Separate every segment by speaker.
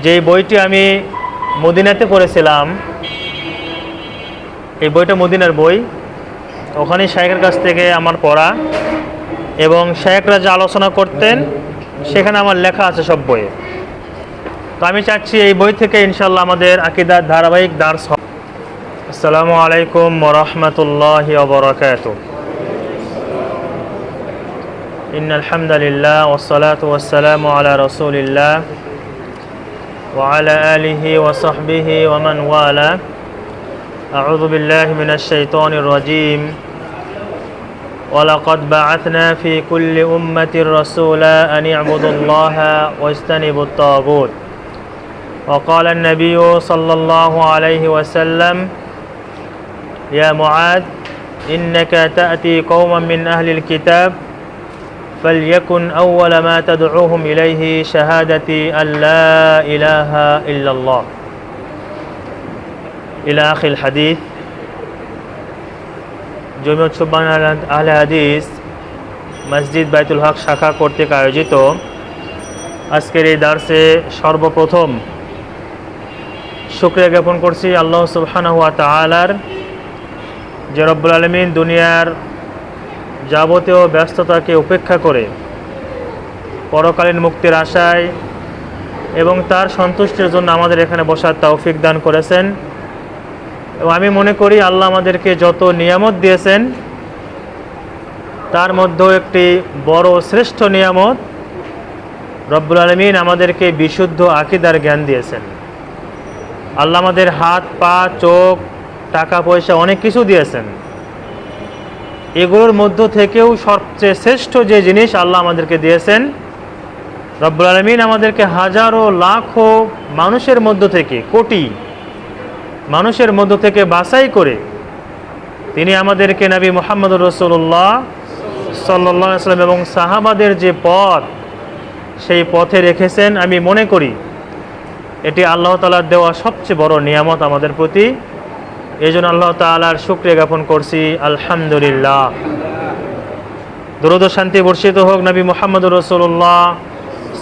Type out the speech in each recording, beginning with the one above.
Speaker 1: যেই বইটি আমি মদিনাতে পড়েছিলাম, এই বইটা মদিনার বই। ওখানে শায়েখের কাছ থেকে আমার পড়া, এবং শায়েখরা যে আলোচনা করতেন সেখানে আমার লেখা আছে সব বইয়ে। তো আমি চাচ্ছি এই বই থেকে ইনশাল্লাহ আমাদের আকীদার ধারাবাহিক দার্স হবে। আসসালামু আলাইকুম ওয়া রাহমাতুল্লাহি ওয়া বারাকাতুহু। ইন্নাল হামদালিল্লাহ ওয়াস সালাতু ওয়াস সালামু আলা রাসূলিল্লাহ ওয়া আলা আলিহি ওয়া সাহবিহি ওয়া মান ওয়ালা। আউযু বিল্লাহি মিনাশ শাইতানির রাজীম। ওয়ালাকাদ বা'আথনা ফি কুল্লি উম্মাতির রাসূলা আন ই'বুদুল্লাহা ওয়াজতানিবুত তাগুত। وقال النبي صلى الله عليه وسلم يا معاذ إنك تأتي قوما من أهل الكتاب فليكن أول ما تدعوهم إليه شهادة أن لا إله إلا الله إلى آخر الحديث। জমিয়ত সুবহান আহলে হাদিস মসজিদ বাইতুল হক শাখা কর্তৃক আয়োজিত আজকের এই দার্সে সর্বপ্রথম শুকরিয়া জ্ঞাপন করছি আল্লাহ সুবহানাহু ওয়া তাআলার, যে রব্বুল আলামিন দুনিয়ার যাবতীয় ব্যস্ততাকে উপেক্ষা করে পরকালীন মুক্তির আশায় এবং তার সন্তুষ্টির জন্য আমাদের এখানে বসার তৌফিক দান করেছেন। এবং আমি মনে করি আল্লাহ আমাদেরকে যত নিয়ামত দিয়েছেন তার মধ্যেও একটি বড় শ্রেষ্ঠ নিয়ামত, রব্বুল আলামিন আমাদেরকে বিশুদ্ধ আকীদার জ্ঞান দিয়েছেন। আল্লাহ আমাদের হাত, পা, চোখ, টাকা পয়সা অনেক কিছু দিয়েছেন। এগুলোর মধ্য থেকেও সবচেয়ে শ্রেষ্ঠ যে জিনিস আল্লাহ আমাদেরকে দিয়েছেন, রব্বুল আলামিন আমাদেরকে হাজারো লাখো মানুষের মধ্য থেকে, কোটি মানুষের মধ্য থেকে বাছাই করে তিনি আমাদেরকে নবী মুহাম্মদুর রাসূলুল্লাহ সাল্লাল্লাহু আলাইহি ওয়াসাল্লাম এবং সাহাবাদের যে পথ, সেই পথে রেখেছেন। আমি মনে করি এটি আল্লাহ তাআলার দেওয়া সবচেয়ে বড় নিয়ামত আমাদের প্রতি। এই জন্য আল্লাহ তাআলার শুকরিয়া জ্ঞাপন করছি, আলহামদুলিল্লাহ। দরুদ ও শান্তি বর্ষিত হোক নবী মুহাম্মদুর রাসূলুল্লাহ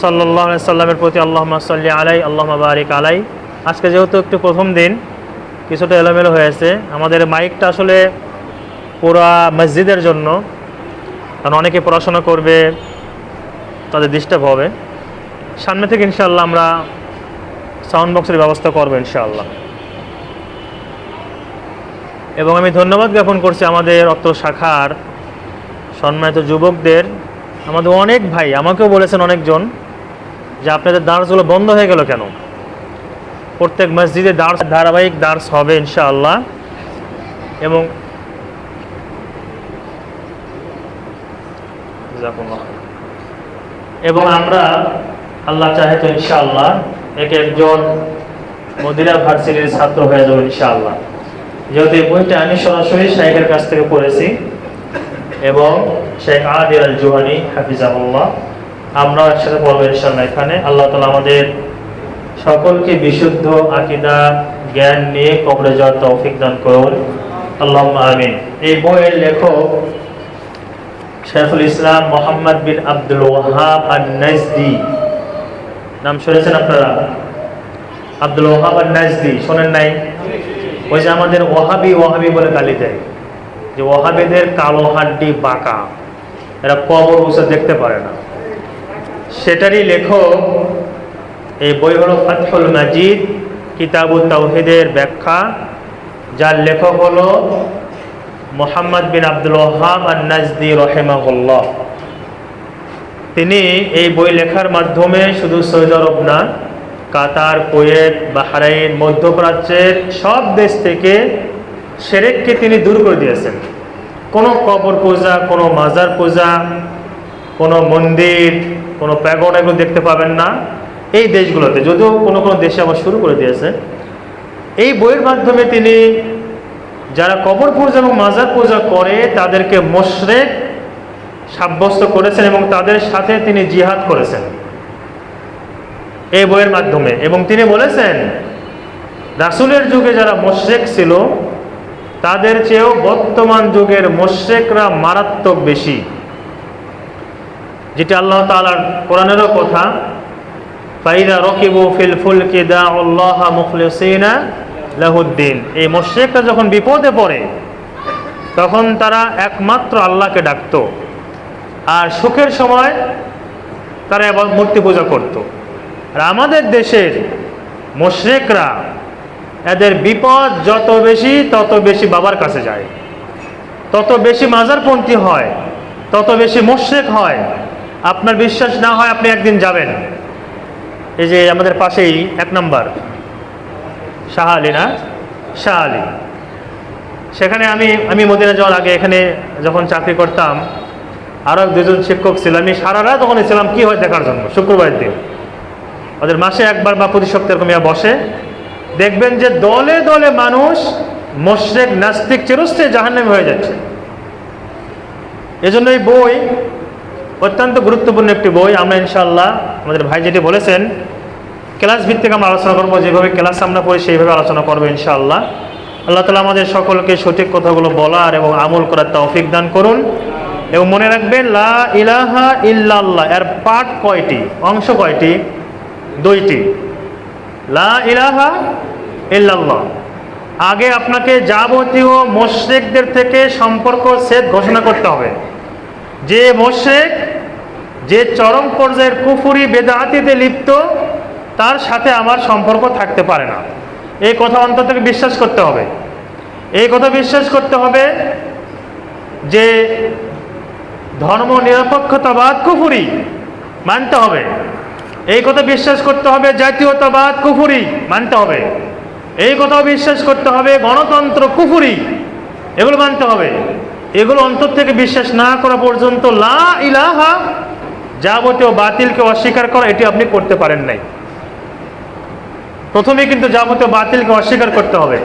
Speaker 1: সাল্লাল্লাহু আলাইহি সাল্লামের প্রতি। আল্লাহুম্মা সাল্লি আলাইহি আল্লাহুম্মা বারিক আলাইহি। আজকে যেহেতু একটু প্রথম দিন, কিছুটা এলোমেলো হয়েছে। আমাদের মাইকটা আসলে পুরা মসজিদের জন্য, কারণ অনেকে পড়াশোনা করবে, তাদের ডিস্টার্ব হবে। সামনে থেকে ইনশাআল্লাহ আমরা সাউন্ড বক্সের ব্যবস্থা করবো ইনশাআল্লাহ। এবং আমি ধন্যবাদ জ্ঞাপন করছি আমাদের অত্র শাখার সম্মানিত যুবকদের। আমাদের অনেক ভাই আমাকেও বলেছেন অনেকজন যে আপনাদের দার্সগুলো বন্ধ হয়ে গেল কেন। প্রত্যেক মসজিদে ধারাবাহিক দার্স হবে ইনশাআল্লাহ। এবং আমরা আল্লাহ চাহে তো ইনশাআল্লাহ এক একজন মদিনা ভার্সিটির ছাত্র হয়ে যাবো ইনশাআল্লাহ। যেহেতু এই বইটা আমি সরাসরি শাইখের কাছ থেকে পড়েছি এবং শেখ আদিল আল জুহানি হাফিজাহুল্লাহ, আমরা একসাথে পড়বো ইনশাআল্লাহ এখানে। আল্লাহ তাআলা আমাদের সকলকে বিশুদ্ধ আকীদা জ্ঞান নিয়ে কবরে যাওয়ার তৌফিক দান করুন, আল্লাহুম্মা আমিন। এই বইয়ের লেখক শাইখুল ইসলাম মুহাম্মদ বিন আব্দুল ওয়াহাব আন-নাজদি, নাম শুনেছেন আপনারা? আব্দুল ওয়াহাব আন-নাজদি শোনেন নাই? ওই যে আমাদের ওয়াহাবি ওয়াহাবি বলে গালি দেয়, যে ওয়াহাবিদের কালো হাড্ডি বাঁকা, এরা কবর বসে দেখতে পারে না, সেটারই লেখক। এই বই হলো ফাতহুল মাজিদ, কিতাবুত তাওহীদের ব্যাখ্যা, যার লেখক হলো মুহাম্মদ বিন আব্দুল ওয়াহাব আন-নাজদি রাহিমাহুল্লাহ। তিনি এই বই লেখার মাধ্যমে শুধু সৌদি আরব না, কাতার, কুয়েত, বাহরাইন, মধ্যপ্রাচ্যের সব দেশ থেকে শিরককে তিনি দূর করে দিয়েছেন। কোনো কবর পূজা, কোনো মাজার পূজা, কোনো মন্দির, কোনো প্যাগোড এগুলো দেখতে পাবেন না এই দেশগুলোতে, যদিও কোনো কোনো দেশে আবার শুরু করে দিয়েছে। এই বইয়ের মাধ্যমে তিনি যারা কবর পূজা এবং মাজার পূজা করে তাদেরকে মুশরিক সাব্যস্ত করেছেন এবং তাদের সাথে তিনি জিহাদ করেছেন এই বইয়ের মাধ্যমে। এবং তিনি বলেছেন রাসূলের যুগে যারা মুশরিক ছিল তাদের চেয়েও বর্তমান যুগের মুশরিকরা মারাত্মক বেশি, যেটা আল্লাহ তাআলার কোরআনেরও কথা। ফাইদা রাকিবু ফিল ফুলকি দাউল্লাহ মুখলিসিনা লাহুদ্দিন। এই মুশরিকরা যখন বিপদে পড়ে তখন তারা একমাত্র আল্লাহকে ডাকতো, আর সুখের সময় তারা এবার মূর্তি পূজা করত। আর আমাদের দেশের মুশরিকরা এদের বিপদ যত বেশি তত বেশি বাবার কাছে যায়, তত বেশি মাজারপন্থী হয়, তত বেশি মুশরিক হয়। আপনার বিশ্বাস না হয় আপনি একদিন যাবেন, এই যে আমাদের পাশেই 1 নম্বর শাহ আলী, না শাহ আলী, সেখানে আমি মদিনা যাওয়ার আগে এখানে যখন চাকরি করতাম আরও 2জন শিক্ষক ছিল। আমি সারা রাত তখন ছিলাম কি হয় দেখার জন্য। শুক্রবার দিন ওদের মাসে একবার বা প্রতি সপ্তাহে এরকম বসে, দেখবেন যে দলে দলে মানুষ মুশরিক নাস্তিক চিরস্থায়ী জাহান্নামী হয়ে যাচ্ছে। এজন্য এই বই অত্যন্ত গুরুত্বপূর্ণ একটি বই। আমরা ইনশাআল্লাহ আমাদের ভাই যেটি বলেছেন ক্লাস ভিত্তিক আমরা আলোচনা করবো, যেভাবে ক্লাস আমরা পড়ি সেইভাবে আলোচনা করবো ইনশাআল্লাহ। আল্লাহ তাআলা আমাদের সকলকে সঠিক কথাগুলো বলার এবং আমল করার তৌফিক দান করুন। এবং মনে রাখবেন লা ইলাহা ইল্লাল্লাহ এর পার্ট কয়টি, অংশ কয়টি? 2টি। লা ইলাহা ইল্লাল্লাহ, আগে আপনাকে যাবতীয় মুশরিকদের থেকে সম্পর্ক ছেদ ঘোষণা করতে হবে। যে মুশরিক যে চরম পর্যায়ের কুফরি বেদাতিতে লিপ্ত, তার সাথে আমার সম্পর্ক থাকতে পারে না, এই কথা অন্তত বিশ্বাস করতে হবে। এই কথা বিশ্বাস করতে হবে যে ধর্ম নিরপেক্ষতাবাদ কুফরি, মানতে হবে। এই কথা বিশ্বাস করতে হবে জাতীয়তাবাদ কুফরি, মানতে হবে। এই কথাও বিশ্বাস করতে হবে গণতন্ত্র কুফরি, এগুলো মানতে হবে। এগুলো অন্তর থেকে বিশ্বাস না করা পর্যন্ত লা ইলাহা, যাবতীয় বাতিলকে অস্বীকার করা, এটি আপনি করতে পারেন নাই। প্রথমে কিন্তু যাবতীয় বাতিলকে অস্বীকার করতে হবে।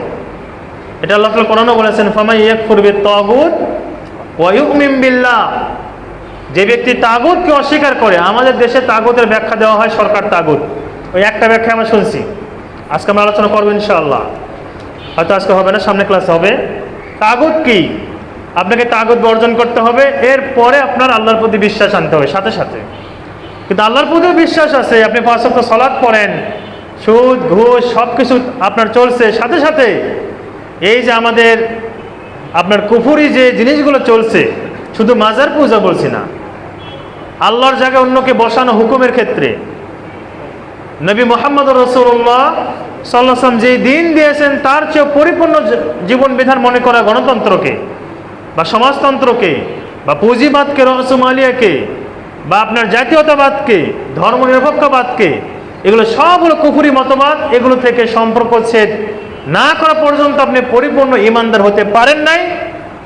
Speaker 1: এটা আল্লাহ তাআলা কোরআনে বলেছেন ফামান ইয়াকফুর বিত-তাগুত ওয়া ইউমিন বিল্লাহ, যে ব্যক্তি তাগুতকে অস্বীকার করে। আমাদের দেশে তাগুতের ব্যাখ্যা দেওয়া হয় সরকার তাগুত, ওই একটা ব্যাখ্যা আমরা শুনছি। আজকে আমরা আলোচনা করবো ইনশাআল্লাহ, হয়তো আজকে হবে না, সামনে ক্লাসে হবে। তাগুত কি? আপনাকে তাগুত বর্জন করতে হবে, এরপরে আপনার আল্লাহর প্রতি বিশ্বাস আনতে হবে সাথে সাথে। কিন্তু আল্লাহর প্রতি বিশ্বাস আছে, আপনি 5 ওয়াক্ত সালাত পড়েন, সুদ ঘুষ সব কিছু আপনার চলছে, সাথে সাথে এই যে আমাদের আপনার কুফরি যে জিনিসগুলো চলছে, শুধু মাজার পূজা বলছি না, আল্লাহর জায়গায় অন্যকে বসানো হুকুমের ক্ষেত্রে নবী মুহাম্মদ রাসূলুল্লাহ সাল্লাল্লাহু আলাইহি ওয়াসাল্লাম যে দিন দিয়েছেন তার চেয়ে পরিপূর্ণ জীবন বিধান মনে করা গণতন্ত্রকে বা সমাজতন্ত্রকে বা পুঁজিবাদকে, রসমালিয়াকে বা আপনার জাতীয়তাবাদকে, ধর্মনিরপেক্ষবাদকে, এগুলো সব হলো কুফরি মতবাদ। এগুলো থেকে সম্পর্ক ছেদ না করা পর্যন্ত আপনি পরিপূর্ণ ইমানদার হতে পারেন নাই,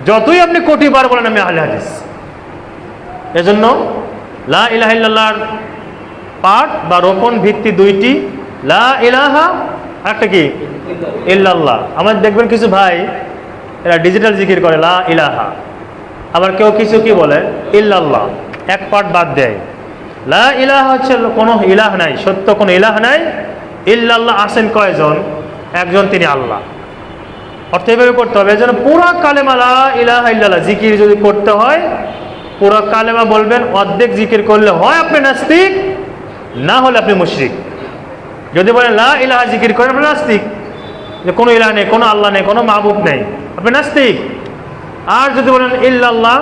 Speaker 1: যতই আপনি কোটিবার বলেন আমি আহলে হাদিস। এজন্য লা ইলাহা ইল্লাল্লাহর পাঠ বা রোপণ ভিত্তি 2টি, লা ইলাহা, একটা কি ইল্লাল্লাহ। আমাদের দেখবেন কিছু ভাই এরা ডিজিটাল জিকির করে লা ইলাহা, আবার কেউ কিছু কি বলে ইল্লাল্লাহ, এক পাঠ বাদ দেয়। লা ইলাহা হচ্ছে কোনো ইলাহ নাই, সত্য কোনো ইলাহ নাই। ইল্লাল্লাহ আছেন কয়জন? একজন, তিনি আল্লাহ। অর্থ এভাবে করতে হবে। এই জন্য পুরা কালেমা লা ইলাহা ইল্লাল্লাহ জিকির যদি করতে হয়, পুরা কালেমা বলবেন, অর্ধেক জিকির করলে হয় আপনি নাস্তিক, না হলে আপনি মুশরিক। যদি বলেন লা ইলাহা জিকির করেন, আপনি নাস্তিক, যে কোনো ইলাহ নেই, কোনো আল্লাহ নেই, কোনো মাহবুব নেই, আপনি নাস্তিক। আর যদি বলেন ইল্লাল্লাহ,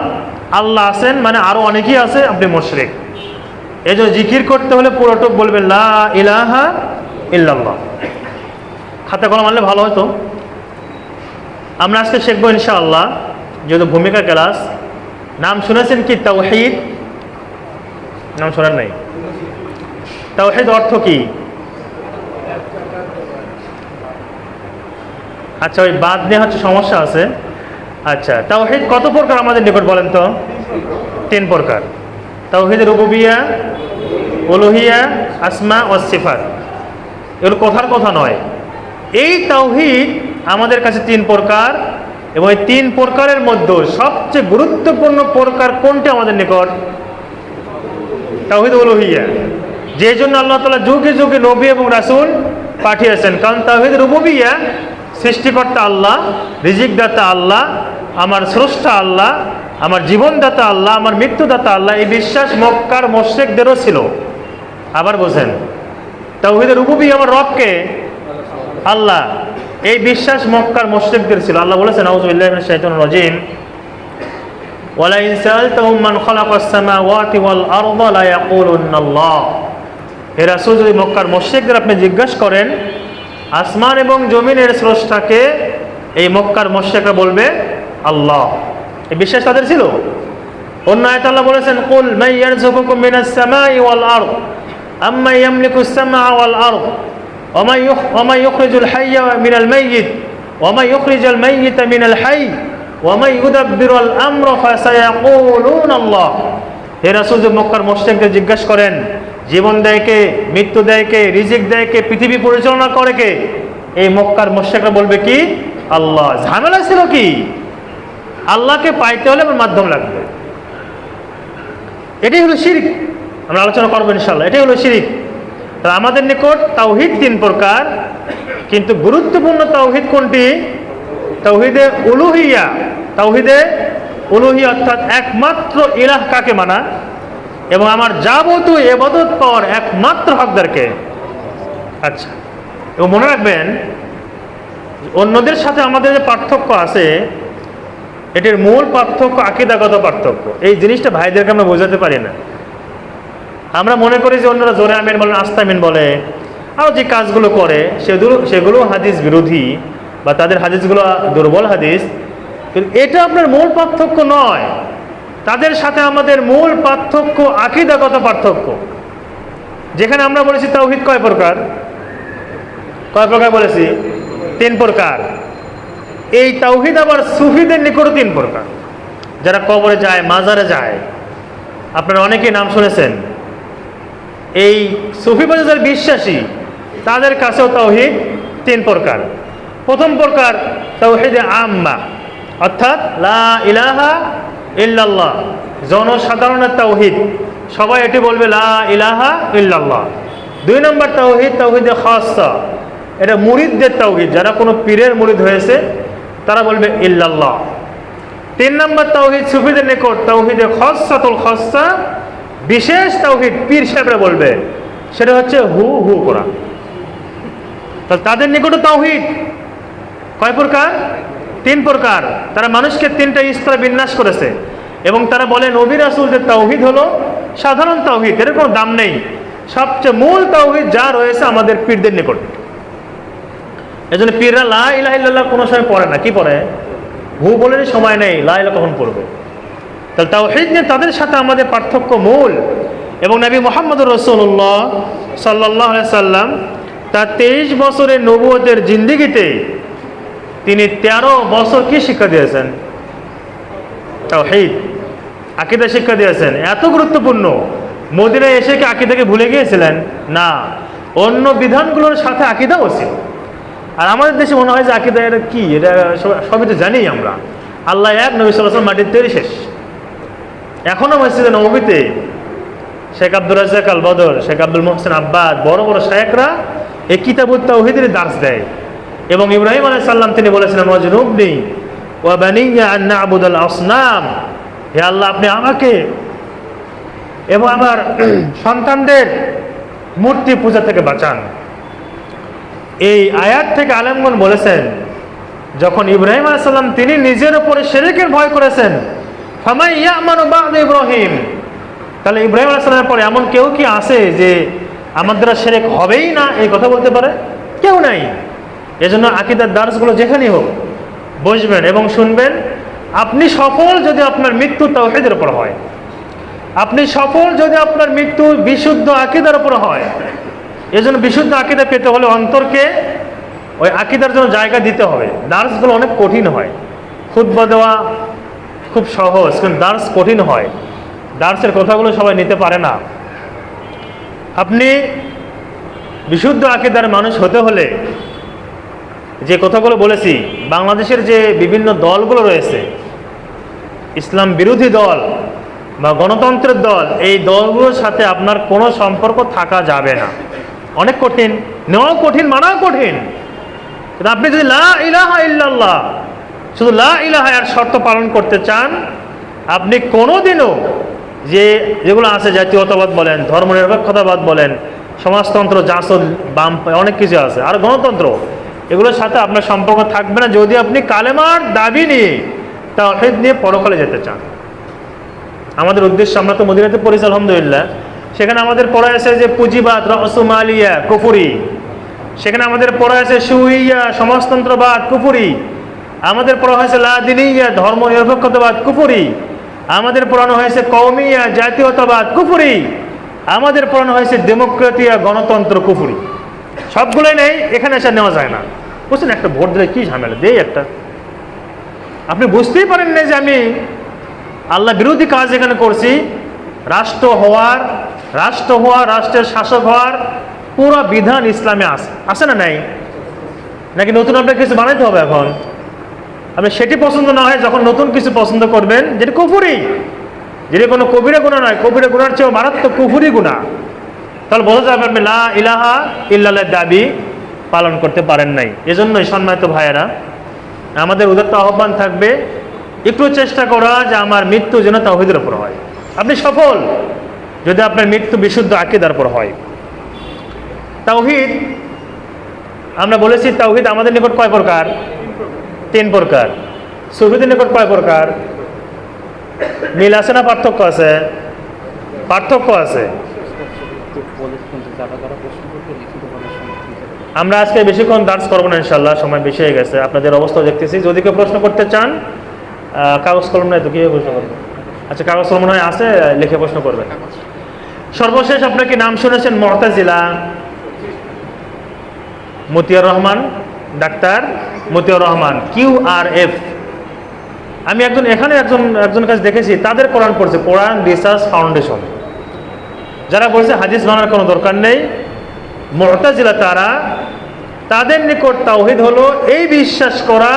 Speaker 1: আল্লাহ আছেন মানে আরো অনেকেই আছে, আপনি মুশরিক। এই জন্য জিকির করতে হলে পুরোটুক বলবেন লা ইলাহা ইল্লাল্লাহ। খাতা কলম আনলে ভালো হতো। আমরা আজকে শিখবো ইনশাআল্লাহ, যেহেতু ভূমিকা ক্লাস। নাম শুনেছেন কি তাওহীদ? নাম শোনেন নাই? তাওহীদ অর্থ কি? আচ্ছা, ওই বাদ নিয়ে হচ্ছে সমস্যা আছে। আচ্ছা, তাওহীদ কত প্রকার আমাদের নিকট বলেন তো? 3 প্রকার। তাওহীদ রুবুবিয়্যাহ, উলুহিয়্যাহ, আসমা ওয়াস সিফাত। এগুলো কথার কথা নয়। এই তাওহীদ আমাদের কাছে 3 প্রকার, এবং এই 3 প্রকারের মধ্যে সবচেয়ে গুরুত্বপূর্ণ প্রকার কোনটি আমাদের নিকট? তাওহীদ উলুহিয়্যাহ। যে জন্য আল্লাহ তাআলা যুগে যুগে নবী এবং রাসূল পাঠিয়েছেন। কারণ তাওহীদ রুবুবিয়্যাহ, সৃষ্টিকর্তা আল্লাহ, রিজিকদাতা আল্লাহ, আমার স্রষ্টা আল্লাহ, আমার জীবনদাতা আল্লাহ, আমার মৃত্যুদাতা আল্লাহ, এই বিশ্বাস মক্কার মুশরিকদেরও ছিল। আবার বোঝেন, তাওহীদের রুবুবিয়্যাহ, আমার রবকে আল্লাহ, এই বিশ্বাস মক্কার মুশরিকদের ছিল। আল্লাহ বলেছেন আউযু বিল্লাহি মিনাশ শাইতানির রাজীম, ওয়ালা ইন সাআলতাহুম মান খালাকাস সামাওয়াতি ওয়াল আরদা লা ইয়াকুলুন্নাল্লাহ। হে রাসূল, যদি মক্কার মুশরিকদের আপনি জিজ্ঞাসা করেন আসমান এবং জমিনের স্রষ্টাকে, এই মক্কার মুশরিকরা বলবে আল্লাহ। এই বিশ্বাস তাদের ছিল। অন্য আয়াতে আল্লাহ বলেছেন কুল মান ইয়ারযুকুকুম মিনাস সামাই ওয়াল আরদ আম্মা ইয়ামলিকুস সামা ওয়াল আরদ ওয়া মান ইউখরিজুল হাইয়্যা মিনাল মাইয়িত ওয়া মান ইউখরিজাল মাইয়িতা মিনাল হাইয়্য ওয়া মান ইউদাব্বিরুল আমরা ফাসায়াকুলুনাল্লাহ। হে রাসূল, যে মক্কার মুশরিকদের জিজ্ঞাসা করেন জীবন দেয় কে, মৃত্যু দেয় কে, রিজিক দেয় কে, পৃথিবী পরিচালনা করে কে, এই মক্কার মুশরিকরা বলবে কি আল্লাহ। ঝামেলা ছিল কি, আল্লাহকে পাইতে হলে আমার মাধ্যম লাগবে। এটাই হলো শিরক। আমরা আলোচনা করবো ইনশাআল্লাহ। এটাই হলো শিরক। তো আমাদের নিকট তাওহীদ তিন প্রকার, কিন্তু গুরুত্বপূর্ণ তাওহীদ কোনটি? তাওহীদে উলুহিয়া। তাওহীদে উলুহিয়া অর্থাৎ একমাত্র ইলাহ কাকে মানা, এবং আমার যাবতীয় ইবাদত পাওয়ার একমাত্র হকদারকে। আচ্ছা, এবং মনে রাখবেন অন্যদের সাথে আমাদের যে পার্থক্য আছে, এটির মূল পার্থক্য আকীদাগত পার্থক্য। এই জিনিসটা ভাইদেরকে আমরা বোঝাতে পারি না। আমরা মনে করি যে অন্যরা জোরে আমিন বলেন, আস্তে আমিন বলে, আরও যে কাজগুলো করে সেগুলো হাদিস বিরোধী বা তাদের হাদিসগুলো দুর্বল হাদিস, কিন্তু এটা আপনার মূল পার্থক্য নয়। তাদের সাথে আমাদের মূল পার্থক্য আকীদাগত পার্থক্য। যেখানে আমরা বলেছি তাওহীদ কয় প্রকার? কয় প্রকার বলেছি? তিন প্রকার। এই তাওহীদ আবার সুফিদের নিকটও তিন প্রকার। যারা কবরে যায়, মাজারে যায়, আপনারা অনেকেই নাম শুনেছেন। এই সুফিবাদে যারা বিশ্বাসী তাদের কাছেও তাওহীদ তিন প্রকার। প্রথম প্রকার তাওহীদে আম্মা, অর্থাৎ লা ইলাহা ইল্লাল্লাহ, জনসাধারণের তাওহীদ, সবাই এটি বলবে লা ইলাহা ইল্লাল্লাহ। দুই নম্বর তাওহীদ তাওহীদে খাসসা, এটা মুরিদদের তাওহীদ, যারা কোনো পীরের মুরিদ হয়েছে তারা বলবে ইল্লাল্লাহ। তিন নম্বর তাওহীদ সুফিদের নিকট তাওহীদে খাসসাতুল খাসসা, বিশেষ তাওহীদ পীর সাহেবরা বলবে, সেটা হচ্ছে হু হু করা। তাদের নিকট তাওহীদ কয় প্রকার? তিন প্রকার। তারা মানুষকে তিনটা স্তরে বিন্যাস করেছে, এবং তারা বলে নবী রাসূলদের তাওহীদ হলো সাধারণ তাওহীদ, এর কোনো দাম নেই। সবচেয়ে মূল তাওহীদ যা রয়েছে আমাদের পীরদের নিকট। এজন্য পীররা লা ইলাহা ইল্লাল্লাহ কোনো সময় পড়ে না। কি পড়ে? হু বলে সময় নেই, লা ইলাহা কখন পড়বে? তাহলে তাওহীদ নিয়ে তাদের সাথে আমাদের পার্থক্য মূল। এবং নবী মুহাম্মদুর রাসূলুল্লাহ সাল্লাল্লাহু আলাইহি সাল্লাম তার 23 বছরের নবুয়তের জিন্দেগিতে তিনি 13 বছর কি শিক্ষা দিয়েছেন? তাওহীদ, আকীদা শিক্ষা দিয়েছেন। এত গুরুত্বপূর্ণ। মদিনায় এসে কি আকীদাকে ভুলে গিয়েছিলেন? না, অন্য বিধানগুলোর সাথে আকীদাও ছিল। আর আমাদের দেশে মনে হয় যে আকীদা এটা কি, এটা সবই তো জানি আমরা। আল্লাহ এক, নবী সাল্লাল্লাহু আলাইহি ওয়াসাল্লাম মাটির তৈরি, শেষ। এখনো মসজিদে নববীতে শেখ আব্দুর রাজ্জাক আল বদর, শেখ আব্দুল মুহসিন আব্বাদ, বড় বড় শায়েখরা এই কিতাবুত তাওহীদের দার্স দেয়। এবং ইব্রাহিম আলাইহিস সালাম তিনি বলেছিলেন ওয়াজনুবনি ওয়া বানিয়া আন না'বুদাল আসনাম, হে আল্লাহ আপনি আমাকে এবং আমার সন্তানদের মূর্তি পূজা থেকে বাঁচান। এই আয়াত থেকে আলেমগণ বলেছেন যখন ইব্রাহিম আলাইহিস সালাম তিনি নিজের উপরে শিরকের ভয় করেছেন, ফামান ইয়ামানু বা'দা ইব্রাহিম, তাহলে ইব্রাহিম আলাইহিস সালামের পরে এমন কেউ কি আছে যে আমার দ্বারা শিরক হবেই না এই কথা বলতে পারে? কেউ নাই। এজন্য আকীদার দার্সগুলো যেখানেই হোক বসবেন এবং শুনবেন। আপনি সফল যদি আপনার মৃত্যু তাওহীদের উপর হয়, আপনি সফল যদি আপনার মৃত্যু বিশুদ্ধ আকীদার উপর হয়। এজন্য বিশুদ্ধ আকীদা পেতে হলে অন্তরকে ওই আকীদার জন্য জায়গা দিতে হবে। দার্সগুলো অনেক কঠিন হয়। খুতবা দেওয়া খুব সহজ, কিন্তু দার্স কঠিন হয়। দার্সের কথাগুলো সবাই নিতে পারে না। আপনি বিশুদ্ধ আকীদার মানুষ হতে হলে যে কথাগুলো বলেছি, বাংলাদেশের যে বিভিন্ন দলগুলো রয়েছে, ইসলাম বিরোধী দল বা গণতন্ত্রের দল, এই দলগুলোর সাথে আপনার কোনো সম্পর্ক থাকা যাবে না। অনেক কঠিন, নেওয়াও কঠিন, মানাও কঠিন। কিন্তু আপনি যদি লা ইলাহা ইল্লাল্লাহ, শুধু লা ইলাহা এর শর্ত পালন করতে চান, আপনি কোনোদিনও যেগুলো আছে জাতীয়তাবাদ বলেন, ধর্মনিরপেক্ষতাবাদ বলেন, সমাজতন্ত্র, জাসদ, বাম, অনেক কিছু আছে, আর গণতন্ত্র, এগুলোর সাথে আপনার সম্পর্ক থাকবে না যদি আপনি কালেমার দাবি নিয়ে, তাওহীদ নিয়ে পরকালে যেতে চান। আমাদের উদ্দেশ্য, আমরা তো মদিনাতে পড়েছি আলহামদুলিল্লাহ, সেখানে আমাদের পড়া আছে যে পুঁজিবাদ, রাসমালিয়া, কুফরি। সেখানে আমাদের পড়া আছে শুইয়া, সমাজতন্ত্রবাদ, কুফরি। আমাদের পড়া হয়েছে লাদিনিয়া, ধর্ম নিরপেক্ষতাবাদ, কুফরি। আমাদের পড়ানো হয়েছে কওমিয়া, জাতীয়তাবাদ, কুফরি। আমাদের পড়ানো হয়েছে ডেমোক্রেটিয়া, গণতন্ত্র, কুফরি। সবগুলোই নেই, এখানে এসে নেওয়া যায় না। বুঝছেন, একটা ভোট দিলে কি ঝামেলা, দেই একটা। আপনি বুঝতেই পারেন না যে আমি আল্লাহ বিরোধী কাজ এখানে করছি। রাষ্ট্র হওয়ার, রাষ্ট্রের শাসক হওয়ার পুরো বিধান ইসলামে আছে না নাই? নাকি নতুন আপনাকে কিছু বানাইতে হবে এখন? আপনি সেটি পছন্দ না হয় যখন নতুন কিছু পছন্দ করবেন যেটি কুফরি, যেটি কোনো কবিরা গুনাহ নয়, কবিরা গুনার চেয়েও মারাত্মক কুফরি গুনাহ, তাহলে বোঝা যাবে আপনি লা ইলাহা ইল্লাল্লাহ দাবি পালন করতে পারেন নাই। এজন্যই সম্মানিত ভাইয়েরা, আমাদের উদাত্ত আহ্বান থাকবে একটু চেষ্টা করা যে আমার মৃত্যু যেন তাওহীদের উপর হয়। আপনি সফল যদি আপনার মৃত্যু বিশুদ্ধ আকীদার উপর হয়। তাওহীদ, আমরা বলেছি তাওহীদ আমাদের নিকট কয় প্রকার? 3 প্রকার। সুফিদের নিকট কয় প্রকার? মিল আছে না পার্থক্য আছে? পার্থক্য আছে। আমরা আজকে বেশিক্ষণ দার্স করবো না ইনশাল্লাহ, সময় বেশি হয়ে গেছে, আপনাদের অবস্থা দেখতেছি। যদি কেউ প্রশ্ন করতে চান, কাগজ কলম নাই তো কীভাবে প্রশ্ন করবেন? আচ্ছা, কাগজ কলম নয় আছে, লিখে প্রশ্ন করবেন। সর্বশেষ আপনার কি নাম শুনেছেন? মুতাজিলা, মতিয়ার রহমান, ডাক্তার মতিয়ার রহমান, QRF। আমি এখানে একজন কাছে দেখেছি, তাদের কোরআন পড়ছে, কোরআন রিসার্চ ফাউন্ডেশন, যারা বলছে হাদিস বানানোর কোনো দরকার নেই। মুতাজিলা তাদের নিকট তাওহীদ হলো এই বিশ্বাস করা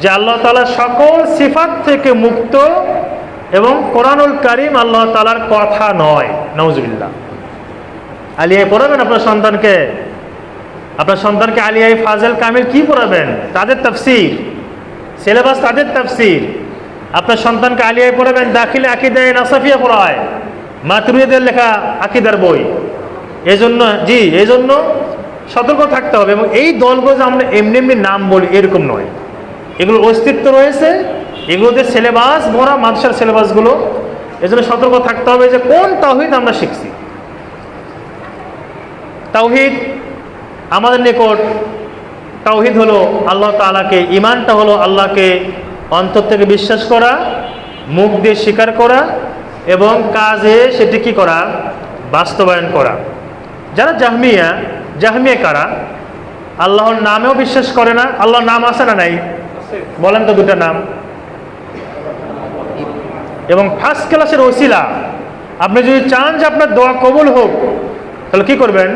Speaker 1: যে আল্লাহ তাআলা সকল সিফাত থেকে মুক্ত এবং কোরআনুল কারীম আল্লাহ তাআলার কথা নয়। নাউজুবিল্লাহ। আলিয়ায় পড়াবেন আপনার সন্তানকে? আপনার সন্তানকে আলিয়ায় ফাজেল কামিল কি পড়াবেন? তাদের তাফসীর, সিলেবাস তাদের তাফসীর। আপনার সন্তানকে আলিয়ায় পড়াবেন, দাখিলে আকীদায়ে নাসাফিয়া পড়ায়, মাতুরিদের লেখা আকীদার বই। এই জন্য সতর্ক থাকতে হবে। এবং এই দলগুলো যে আমরা এমনি এমনি নাম বলি এরকম নয়, এগুলোর অস্তিত্ব রয়েছে, এগুলোতে সিলেবাস ভরা, মাদ্রাসার সিলেবাসগুলো। এজন্য সতর্ক থাকতে হবে যে কোন তাওহীদ আমরা শিখছি। তাওহীদ আমাদের নিকট, তাওহীদ হলো আল্লাহ তাআলাকে, ঈমানটা হলো আল্লাহকে অন্তর থেকে বিশ্বাস করা, মুখ দিয়ে স্বীকার করা এবং কাজে সেটি কি করা? বাস্তবায়ন করা। যারা জাহমিয়া কারা? আল্লাহর নামেও বিশ্বাস করে না। আল্লাহর নাম আছে না নাই? বলেন তো 2টা নাম। এবং ফার্স্ট ক্লাসের ওসিলা, আপনি যদি চান যে আপনার দোয়া কবুল হোক, তাহলে কি করবেন?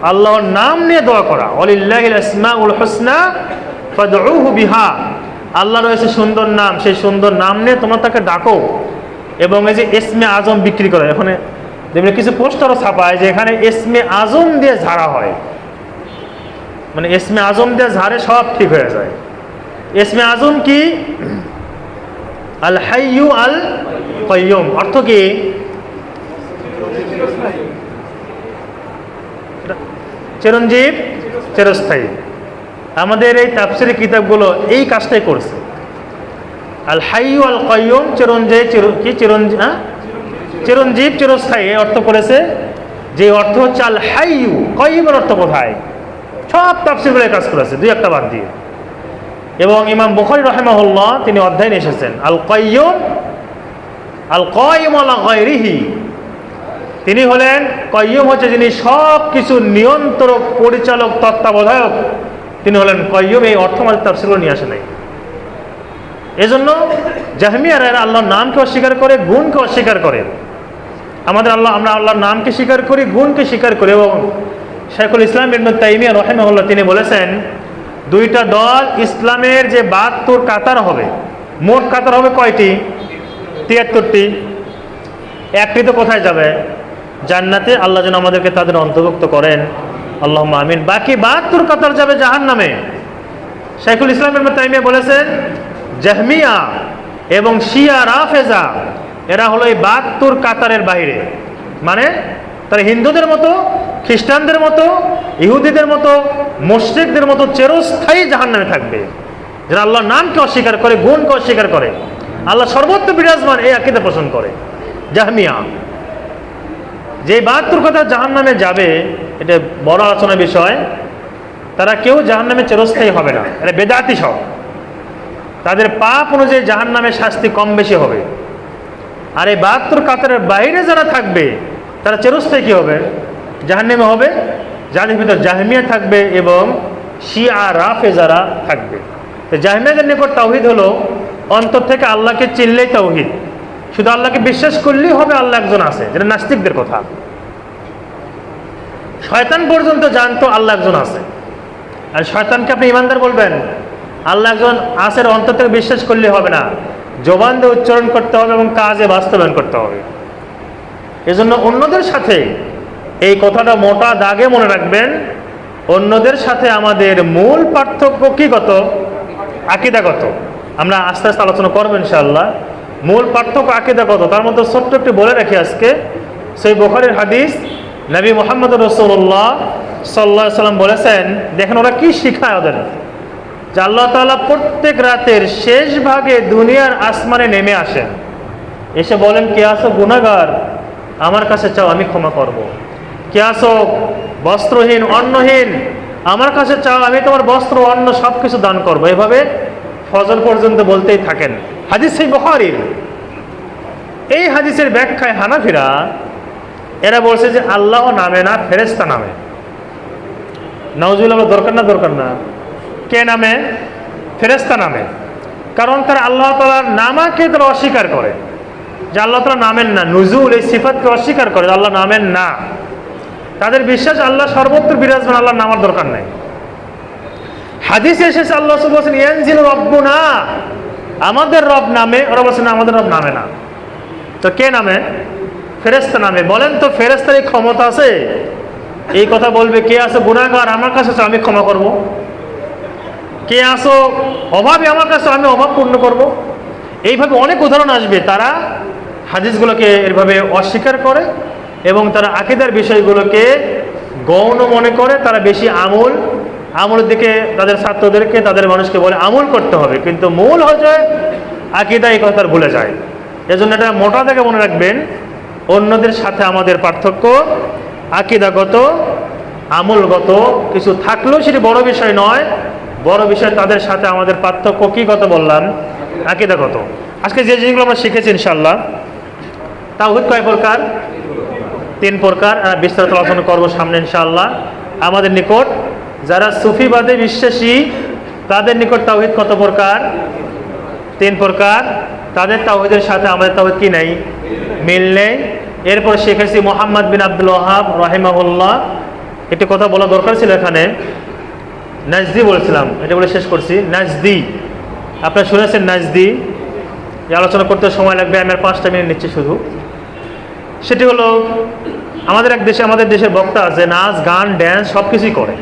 Speaker 1: আল্লাহর নাম নিয়ে দোয়া করা। ওয়ালিল্লাহিল আসমাউল হুসনা ফাদউহু বিহা। আল্লাহর রয়েছে সুন্দর নাম, সেই সুন্দর নাম নিয়ে তোমরা তাকে ডাকো। এবং এই যে ইসমে আজম বিক্রি করে, এখানে দেখবেন কিছু পোস্টারও ছাপায় যে এখানে ইসমে আজম দিয়ে ঝাড়া হয়, মানে ইসমে আজম দিয়ে ঝাড়ে সব ঠিক হয়ে যায়। ইসমে আজম কি? আল হাইয়ু আল কাইয়ুম। অর্থ কি? চিরঞ্জীব, চিরস্থায়ী। আমাদের এই তাফসীরের কিতাবগুলো এই কাজটাই করছে। আল হাইয়ু আল কাইয়ুম, চিরঞ্জীব, চিরস্থায়ী অর্থ করেছে। যে অর্থ হচ্ছে আল হাইয়ু, কাইয়ুমের অর্থ কোথায়? সব তাফসীরগুলো কাজ করেছে, 2-1টা বাদ দিয়ে। এবং ইমাম বুখারী রাহিমাহুল্লাহ তিনি অধ্যায় নিয়ে এসেছেন আল কাইয়ুম, আল কাইয়ুম আলা গায়রিহি। তিনি হলেন কাইয়ুম, হচ্ছে যিনি সব কিছু নিয়ন্ত্রক, পরিচালক, তত্ত্বাবধায়ক, তিনি হলেন কাইয়ুম। এই অর্থ আমাদের তাফসীরগুলো নিয়ে আসে নাই। এজন্য জাহমিয়ারা আল্লাহর নামকে অস্বীকার করে, গুণকে অস্বীকার করে। আমরা আল্লাহর নামকে স্বীকার করি, গুণকে স্বীকার করি। এবং শাইখুল ইসলাম ইবনে তাইমিয়া রাহিমাহুল্লাহ তিনি বলেছেন, 2টা দল ইসলামের যে 72 কাতার হবে, মোট কাতার হবে কয়টি? 73টি। একটি তো কোথায় যাবে? জান্নাতে। আল্লাহ যেন আমাদেরকে তাদের অন্তর্ভুক্ত করেন, আল্লাহুম্মা আমিন। বাকি 72 কাতার যাবে জাহান্নামে। শাইখুল ইসলাম ইবনে তাইমিয়া বলেছেন, জাহমিয়া এবং শিয়া রাফেজা এরা হলো এই 72 কাতারের বাইরে। মানে তারা হিন্দুদের মতো, খ্রিস্টানদের মতো, ইহুদিদের মতো, মুশরিকদের মতো চিরস্থায়ী জাহান্নামে থাকবে, যারা আল্লাহর নামকে অস্বীকার করে, গুণকে অস্বীকার করে, আল্লাহ সর্বত্র বিরাজমান এই আকীদা পোষণ করে। জাহমিয়া যে 72 কথা জাহান্নামে যাবে, এটা বড় আলোচনার বিষয়। তারা কেউ জাহান্নামে চিরস্থায়ী হবে না, এটা বেদাতি সব। তাদের পাপ অনুযায়ী জাহান্নামে শাস্তি কম বেশি হবে। আর এই 72 কাতারের বাইরে যারা থাকবে তারা চিরস্থায়ী কি হবে? জাহান্নামে হবে, যাদের ভিতর জাহমিয়া থাকবে এবং শিয়া রাফেজারা থাকবে। তো জাহমিয়াদের নিকট তাওহীদ হলো অন্তর থেকে আল্লাহকে চিনলেই তাওহীদ, শুধু আল্লাহকে বিশ্বাস করলেই হবে আল্লাহ একজন আছে, যেটা নাস্তিকদের কথা। শয়তান পর্যন্ত জানতো আল্লাহ একজন আছে, আর শয়তানকে আপনি ইমানদার বলবেন? আল্লাহ একজন আছে অন্তর থেকে বিশ্বাস করলে হবে না, জবান দিয়ে উচ্চারণ করতে হবে এবং কাজে বাস্তবায়ন করতে হবে। এজন্য অন্যদের সাথে এই কথাটা মোটা দাগে মনে রাখবেন, অন্যদের সাথে আমাদের মূল পার্থক্য কি গত? আকীদাগত। আমরা আস্তে আস্তে আলোচনা করবো ইনশাআল্লাহ। মূল পার্থক্য আকীদাগত। তার মধ্যে ছোট্ট একটি বলে রাখি আজকে, সেই বুখারীর হাদিস, নবী মুহাম্মদ রাসূলুল্লাহ সাল্লাল্লাহু আলাইহি সাল্লাম বলেছেন, দেখেন ওরা কি শিখায় ওদের, যে আল্লাহ তাআলা প্রত্যেক রাতের শেষ ভাগে দুনিয়ার আসমানে নেমে আসেন, এসে বলেন, কে আসো গুনাহগার, আমার কাছে চাও, আমি ক্ষমা করব। কে আসো বস্ত্রহীন অন্নহীন, আমার কাছে চাও, আমি তোমার বস্ত্র অন্ন সব কিছু দান করবো। এভাবে ফজর পর্যন্ত বলতেই থাকেন। হাদিস সেই বুখারীর। এই হাদিসের ব্যাখ্যায় হানাফিরা এরা বলছে যে আল্লাহ নামে না, ফেরেশতা নামে। নাউজুবিল্লাহ, দরকার না? দরকার না। কে নামে? ফেরেশতা নামে। কারণ তারা আল্লাহ তাআলার নামাকে তারা অস্বীকার করে, যে আল্লাহ তাআলা নামেন না। নুজুল এই সিফাতকে অস্বীকার করে, আল্লাহ নামেন না। তাদের বিশ্বাস আল্লাহ সর্বত্র বিরাজমান, আল্লাহর নামার দরকার নাই। হাদিসে এসেছে আল্লাহ সুবহানাহু ওয়া তাআলা ইয়ানজিলু রাব্বুনা, আমাদের রব নামে। ওরা বলছে না, আমাদের রব নামে না। তো কে নামে? ফেরেশতা নামে। বলেন তো ফেরেশতার এই ক্ষমতা আছে এই কথা বলবে, কে আসো গুনাহগার, আমার কাছে চাও, আমি ক্ষমা করব? কে আসো অভাবী, আমার কাছে আমি অভাব পূর্ণ করব? এইভাবে অনেক উদাহরণ আসবে। তারা হাদিসগুলোকে এভাবে অস্বীকার করে এবং তারা আকীদার বিষয়গুলোকে গৌণ মনে করে। তারা বেশি আমলের দিকে তাদের ছাত্রদেরকে, তাদের মানুষকে বলে আমল করতে হবে, কিন্তু মূল হচ্ছে আকীদা, এই কথা ভুলে যায়। এজন্য এটা মোটা থেকে মনে রাখবেন, অন্যদের সাথে আমাদের পার্থক্য আকীদাগত, আমলগত কিছু থাকলেও সেটি বড় বিষয় নয়। বড় বিষয় তাদের সাথে আমাদের পার্থক্য কি গত বললাম? আকীদাগত। আজকে যে জিনিসগুলো আমরা শিখেছি ইনশাআল্লাহ, তাওহীদ কয় প্রকার? 3 প্রকার। বিস্তারিত আলোচনা করবো সামনে ইনশাআল্লাহ। আমাদের নিকট যারা সুফিবাদে বিশ্বাসী, তাদের নিকট তাওহীদ কত প্রকার? 3 প্রকার। তাদের তাওহীদের সাথে আমাদের তাওহীদ কি নেই? মিল নেই। এরপর শিখেছি মুহাম্মদ বিন আব্দুল ওয়াহাব রাহিমাহুল্লাহ। একটি কথা বলা দরকার ছিল এখানে, নাজদি বলেছিলাম, এটা বলে শেষ করছি। নাজদি, আপনারা শুনেছেন নাজদি? এই আলোচনা করতে সময় লাগবে, আমি আর 5টা মিনিট নিচ্ছি শুধু। সেটি হলো, আমাদের দেশের বক্তা আছে, নাচ গান ড্যান্স সব কিছুই করে,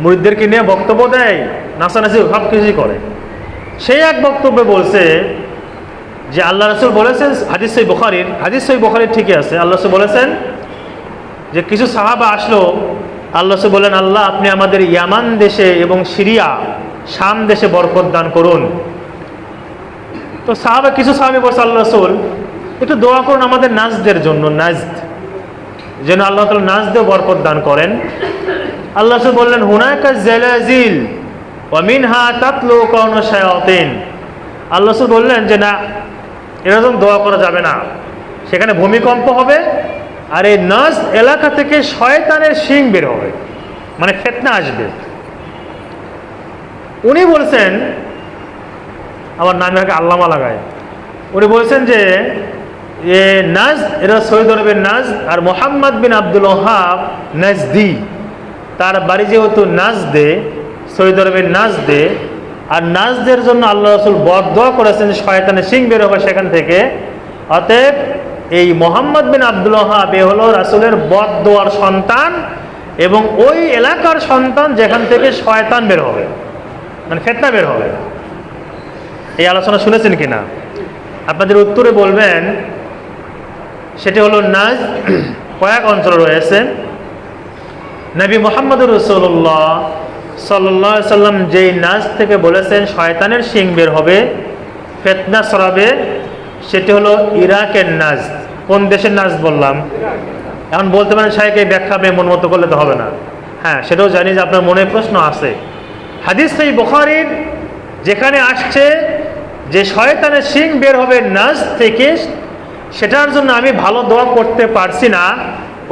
Speaker 1: মুরিদদেরকে নিয়ে বক্তব্য দেয়, নাচানাচি সব কিছুই করে। সেই এক বক্তব্যে বলছে যে আল্লাহ রাসূল বলেছেন, হাদিস সহিহ বুখারীর ঠিকই আছে, আল্লাহ রাসূল বলেছেন যে কিছু সাহাবা আসলো, আল্লাহ রাসূল বলেন, আল্লাহ আপনি আমাদের ইয়ামান দেশে এবং সিরিয়া শাম দেশে বরকত দান করুন। তো কিছু সাহাবী বলছে, আল্লাহ রাসূল একটু দোয়া করুন আমাদের নাজদের জন্য, নাজদ যেন আল্লাহ তাআলা নাজদেও বরকত দান করেন। আল্লাহ রাসূল বললেন, হুনাকা জালাজিল ওয়া মিনহা তাতলু কাউনা শায়াতিন। আল্লাহ রাসূল বললেন যে না, এরকম দোয়া করা যাবে না, সেখানে ভূমিকম্প হবে, আর এই নাজদ এলাকা থেকে শয়তানের শিং বের হবে, মানে ফিতনা আসবে। উনি বলছেন, আমার নামে আল্লামা লাগায়, উনি বলছেন যে নাজদ এরা সৌদি আরবের নাজদ, আর মুহাম্মদ বিন আব্দুল ওয়াহাব নাজদি, তার বাড়ি যেহেতু নাজদে, সৌদি আরবের নাজদে, আর নাজদের জন্য আল্লাহ রাসূল বদদোয়া করেছেন শয়তানের শিং বের হবে সেখান থেকে। অতএব এই মুহাম্মদ বিন আব্দুল ওয়াহাব এ হলো রাসূলের বদদোয়ার সন্তান এবং ওই এলাকার সন্তান যেখান থেকে শয়তান বের হবে, মানে ফিতনা বের হবে। এই আলোচনা শুনেছেন কিনা? আপনাদের উত্তরে বলবেন সেটি হলো নাজ কয়েক অঞ্চলে রয়েছে। নবী মুহাম্মদুর রাসূলুল্লাহ সাল্লাল্লাহু আলাইহি সাল্লাম যেই নাজ থেকে বলেছেন শয়তানের শিং বের হবে, ফিতনা ছড়াবে, সেটি হলো ইরাকের নাজ। কোন দেশের নাজ বললাম? এখন বলতে পারেন শাইখকে ব্যাখ্যা আপনি মন মতো করলে তো হবে না। হ্যাঁ, সেটাও জানি যে আপনার মনে প্রশ্ন আছে। হাদিস সহিহ বুখারীর যেখানে আসছে যে শয়তানের শিং বের হবে নাজ থেকে, সেটার জন্য আমি ভালো দোয়া করতে পারছি না,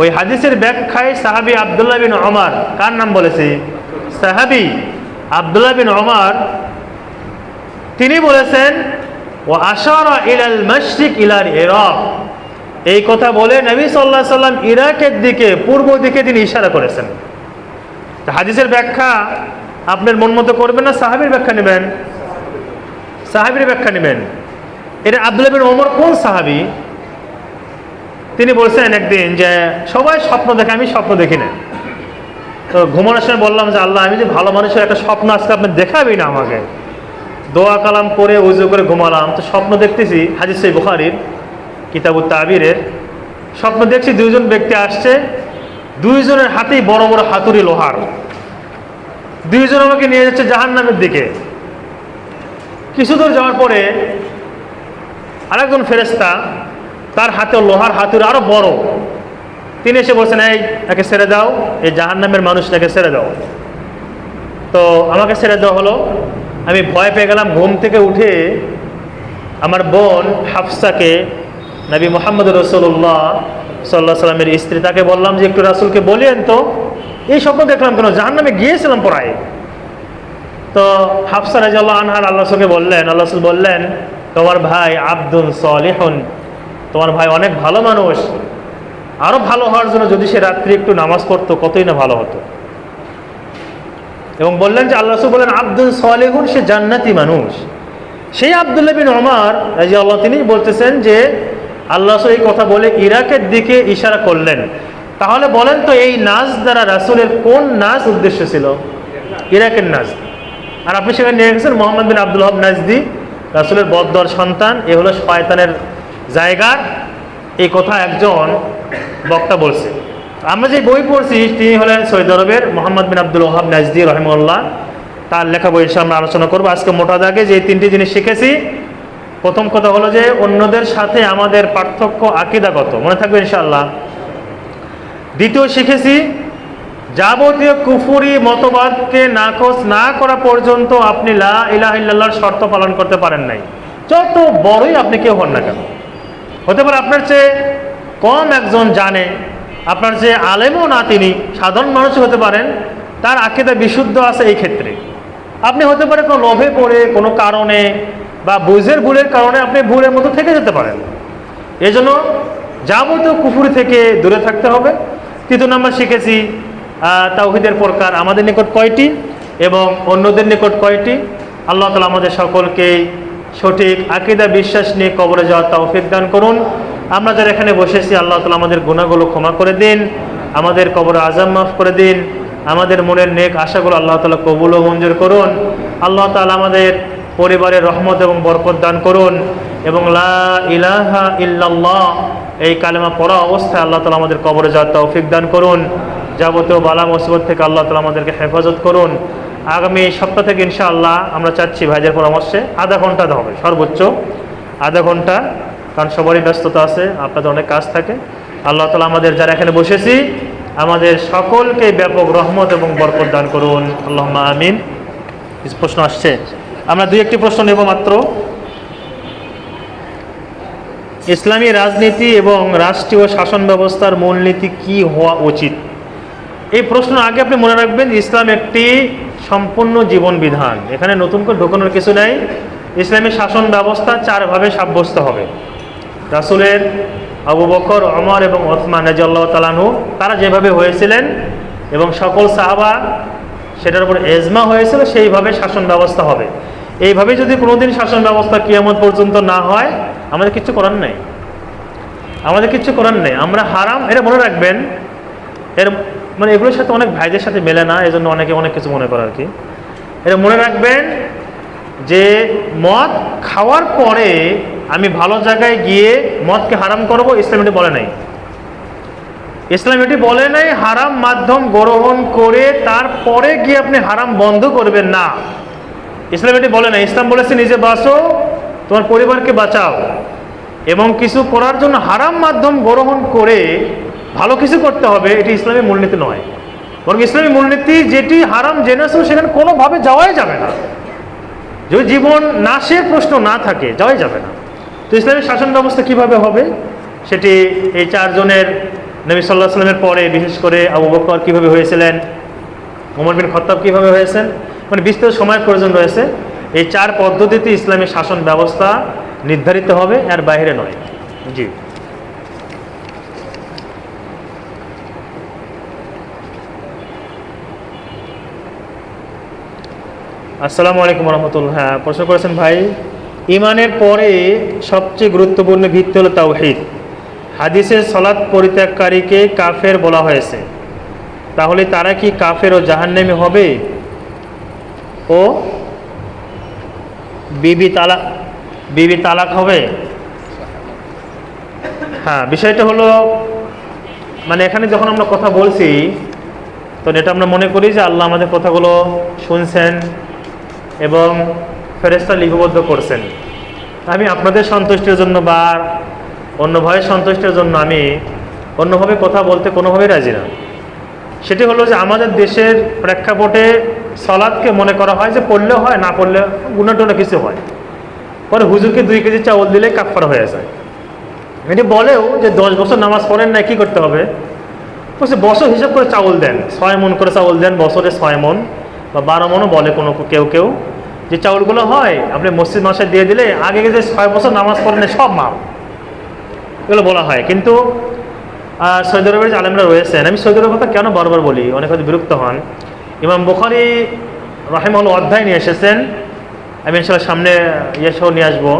Speaker 1: ওই হাদিসের ব্যাখ্যায় সাহাবী আব্দুল্লাহ বিন ওমর, কার নাম বলেছি? সাহাবী আব্দুল্লাহ বিন ওমর, তিনি বলেছেন ওয়া আশারা ইলাল মাশরিক ইলাল ইরাক, এই কথা বলে নবী সাল্লাল্লাহু আলাইহি সাল্লাম ইরাকের দিকে, পূর্ব দিকে তিনি ইশারা করেছেন। হাদিসের ব্যাখ্যা আপনার মন মতো করবেন না সাহাবীর ব্যাখ্যা নেবেন? সাহাবীর ব্যাখ্যা নেবেন। এটা আব্দুল্লাহ বিন ওমর কোন সাহাবী? তিনি বলছেন একদিন যে সবাই স্বপ্ন দেখে, আমি স্বপ্ন দেখি না। তো ঘুমানোর সময় বললাম যে আল্লাহ, আমি যে ভালো মানুষের একটা স্বপ্ন আজকে আপনি দেখাবি না আমাকে। দোয়া কালাম করে উজু করে ঘুমালাম, তো স্বপ্ন দেখতেছি হাদিস সহিহ বুখারীর কিতাবুত তাবিরের স্বপ্ন দেখছি দুইজন ব্যক্তি আসছে, দুইজনের হাতেই বড় বড় হাতুড়ি লোহার, দুইজন আমাকে নিয়ে যাচ্ছে জাহান্নামের দিকে। কিছু দূর যাওয়ার পরে আরেকজন ফেরেশতা, তার হাতে লোহার হাতুড়ি আরো বড়, তিনি এসে বলছেন এই একে ছেড়ে দাও, এই জাহান্নামের মানুষটাকে ছেড়ে দাও। তো আমাকে ছেড়ে দেওয়া হলো। আমি ভয় পেয়ে গেলাম। ঘুম থেকে উঠে আমার বোন হাফসাকে, নবী মুহাম্মদুর রাসূলুল্লাহ সাল্লাল্লাহু আলাইহি সাল্লামের স্ত্রী, তাকে বললাম যে একটু রাসূলকে বলেন তো এই স্বপ্ন দেখলাম কেন, জাহান্নামে গিয়েছিলাম পড়ায়। তো হাফসা রাদিয়াল্লাহু আনহা আল্লাহ রাসূলকে বললেন, আল্লাহ রাসূল বললেন তোমার ভাই আব্দুন সলিহুন, তোমার ভাই অনেক ভালো মানুষ, আরো ভালো হওয়ার জন্য যদি সে রাত্রি একটু নামাজ পড়তো কতই না ভালো হতো। এবং বললেন যে আল্লাহ রাসূল বললেন আব্দুল সলিহুন, সে জান্নাতি মানুষ। সেই আব্দুল্লাহ বিন ওমর রাদিয়াল্লাহু তিনি বলতেছেন যে আল্লাহ রাসূল এই কথা বলে ইরাকের দিকে ইশারা করলেন। তাহলে বলেন তো এই নাজ দ্বারা রাসূলের কোন নাজ উদ্দেশ্য ছিল? ইরাকের নাজ। আর আপনি সেখানে নিয়ে গেছেন মুহাম্মদ বিন আব্দুল ওয়াহাব নাজদি, রাসূলের বদদর সন্তান, এ হলো শয়তানের জায়গা, এই কথা একজন বক্তা বলছে। আমরা যে বই পড়ছি তিনি হলেন সৌদি আরবের মুহাম্মদ বিন আব্দুল ওয়াহাব নাজদি রাহিমাহুল্লাহ, তার লেখা বই এসে আমরা আলোচনা করবো। আজকে মোটা দাগে যে তিনটি জিনিস শিখেছি, প্রথম কথা হলো যে অন্যদের সাথে আমাদের পার্থক্য আকীদাগত, মনে থাকবে ইনশাআল্লাহ। দ্বিতীয় শিখেছি যাবতীয় কুফরি মতবাদকে নাকচ না করা পর্যন্ত আপনি লা ইলাহা ইল্লাল্লাহর শর্ত পালন করতে পারেন নাই, যত বড়ই আপনি কেউ হন না কেন। হতে পারে আপনার চেয়ে কম একজন জানে, আপনার চেয়ে আলেমও না, তিনি সাধারণ মানুষ হতে পারেন, তার আকীদা বিশুদ্ধ আছে। এই ক্ষেত্রে আপনি হতে পারে কোনো লোভে পড়ে, কোনো কারণে বা বুঝের ভুলের কারণে আপনি ভুলের মতো থেকে যেতে পারেন। এজন্য যাবতীয় কুফরি থেকে দূরে থাকতে হবে। তৃতীয় নম্বর শিখেছি তাওহীদের প্রকার আমাদের নিকট কয়টি এবং অন্যদের নিকট কয়টি। আল্লাহ তাআলা আমাদের সকলকে সঠিক আকীদা বিশ্বাস নিয়ে কবরে যাওয়ার তৌফিক দান করুন। আমরা যারা এখানে বসেছি আল্লাহ তাআলা আমাদের গুনাহগুলো ক্ষমা করে দিন, আমাদের কবরে আযাব মাফ করে দিন, আমাদের মনের নেক আশাগুলো আল্লাহ তাআলা কবুল ও মঞ্জুর করুন। আল্লাহ তাআলা আমাদের পরিবারের রহমত এবং বরকত দান করুন এবং লা ইলাহা ইল্লাল্লাহ এই কালেমা পড়া অবস্থায় আল্লাহ তাআলা আমাদের কবরে যাওয়ার তৌফিক দান করুন। যাবতীয় বালা মুসিবত থেকে আল্লাহ তাআলা আমাদেরকে হেফাজত করুন। আগামী সপ্তাহ থেকে ইনশাআল্লাহ আমরা চাচ্ছি ভাইদের পরামর্শে আধা ঘন্টা হবে, সর্বোচ্চ আধা ঘন্টা, কারণ সবারই ব্যস্ততা আছে, আপনাদের অনেক কাজ থাকে। আল্লাহ তাআলা আমাদের যারা এখানে বসেছি আমাদের সকলকে ব্যাপক রহমত এবং বরকত দান করুন, আল্লাহুম্মা আমিন। কিছু প্রশ্ন আসছে, আমরা দুই একটি প্রশ্ন নেব মাত্র। ইসলামী রাজনীতি এবং রাষ্ট্রীয় শাসন ব্যবস্থার মূলনীতি কি হওয়া উচিত? এই প্রশ্ন আগে আপনি মনে রাখবেন, ইসলাম একটি সম্পূর্ণ জীবন বিধান, এখানে নতুন করে ঢোকানোর কিছু নেই। ইসলামী শাসন ব্যবস্থা চারভাবে সাব্যস্ত হবে। রাসূলের আবু বকর, ওমর এবং ওসমান রাদিয়াল্লাহু তাআলা আনহু তারা যেভাবে হয়েছিলেন এবং সকল সাহাবা সেটার উপর এজমা হয়েছিল, সেইভাবে শাসন ব্যবস্থা হবে। এইভাবে যদি কোনোদিন শাসন ব্যবস্থা কিয়ামত পর্যন্ত না হয়, আমাদের কিচ্ছু করার নেই, আমাদের কিচ্ছু করার নেই। আমরা হারাম, এটা মনে রাখবেন, এর মানে এগুলোর সাথে অনেক ভাইদের সাথে মেলে না, এজন্য অনেকে অনেক কিছু মনে করে আর কি। এটা মনে রাখবেন যে মদ খাওয়ার পরে আমি ভালো জায়গায় গিয়ে মদকে হারাম করব, ইসলাম এটি বলে নাই। ইসলাম এটি বলে নাই হারাম মাধ্যম গ্রহণ করে তারপরে গিয়ে আপনি হারাম বন্ধ করবেন না, ইসলাম এটি বলে নাই। ইসলাম বলেছে নিজে বাঁচো, তোমার পরিবারকে বাঁচাও, এবং কিছু করার জন্য হারাম মাধ্যম গ্রহণ করে ভালো কিছু করতে হবে, এটি ইসলামী মূলনীতি নয়। বরং ইসলামী মূলনীতি যেটি হারাম জেনেছো সেখানে কোনোভাবে যাওয়াই যাবে না, যদি জীবন নাশের প্রশ্ন না থাকে যাওয়াই যাবে না। তো ইসলামী শাসন ব্যবস্থা কিভাবে হবে সেটি এই চারজনের, নবী সাল্লাল্লাহু আলাইহি ওয়াসাল্লামের পরে বিশেষ করে আবু বকর কীভাবে হয়েছিলেন, ওমর বিন খাত্তাব কীভাবে হয়েছেন, মানে বিস্তৃত সময়ের প্রয়োজন রয়েছে। এই চার পদ্ধতিতে ইসলামী শাসন ব্যবস্থা নির্ধারিত হবে, এর বাইরে নয়। জি, আসসালামু আলাইকুম রহমতুল্লাহ। হ্যাঁ, প্রশ্ন করেছেন ভাই, ইমানের পরে সবচেয়ে গুরুত্বপূর্ণ ভিত্তি হলো তাওহীদ। হাদিসে সালাত পরিত্যাগকারীকে কাফের বলা হয়েছে, তাহলে তারা কি কাফের ও জাহান্নামী হবে ও বিবি তালাক হবে? হ্যাঁ, বিষয়টা হলো, মানে এখানে যখন আমরা কথা বলছি তো এটা আমরা মনে করি যে আল্লাহ আমাদের কথাগুলো শুনছেন এবং ফেরেশতা লিপিবদ্ধ করছেন। আমি আপনাদের সন্তুষ্টির জন্য বা অন্য ভয়ের সন্তুষ্টির জন্য আমি অন্যভাবে কথা বলতে কোনোভাবেই রাজি না। সেটি হলো যে আমাদের দেশের প্রেক্ষাপটে সালাতকে মনে করা হয় যে পড়লে হয়, না পড়লে গুনাহ টুনা কিছু হয়, পরে হুজুরকে 2 কেজি চাউল দিলে কাফারা হয়ে যায়। এটি বলেও যে 10 বছর নামাজ পড়েন না, কী করতে হবে? বলছে বছর হিসাব করে চাউল দেন, 6 মণ করে চাউল দেন, বছরে 6 মণ বা 12 মণও বলে কেউ কেউ, যে চাউলগুলো হয় আপনি মসজিদ মাসে দিয়ে দিলে আগে যে 6 বছর নামাজ পড়েন সব মাপ, এগুলো বলা হয়। কিন্তু সৌদি আরবের যে আলেমরা রয়েছেন, আমি সৌদি আরবের কথা কেন বারবার বলি, অনেক হয়তো বিরক্ত হন, ইমাম বুখারী রাহিমাহুল্লাহ অধ্যায় নিয়ে এসেছেন, আমি ইনশাআল্লাহ সামনে সহ নিয়ে আসবো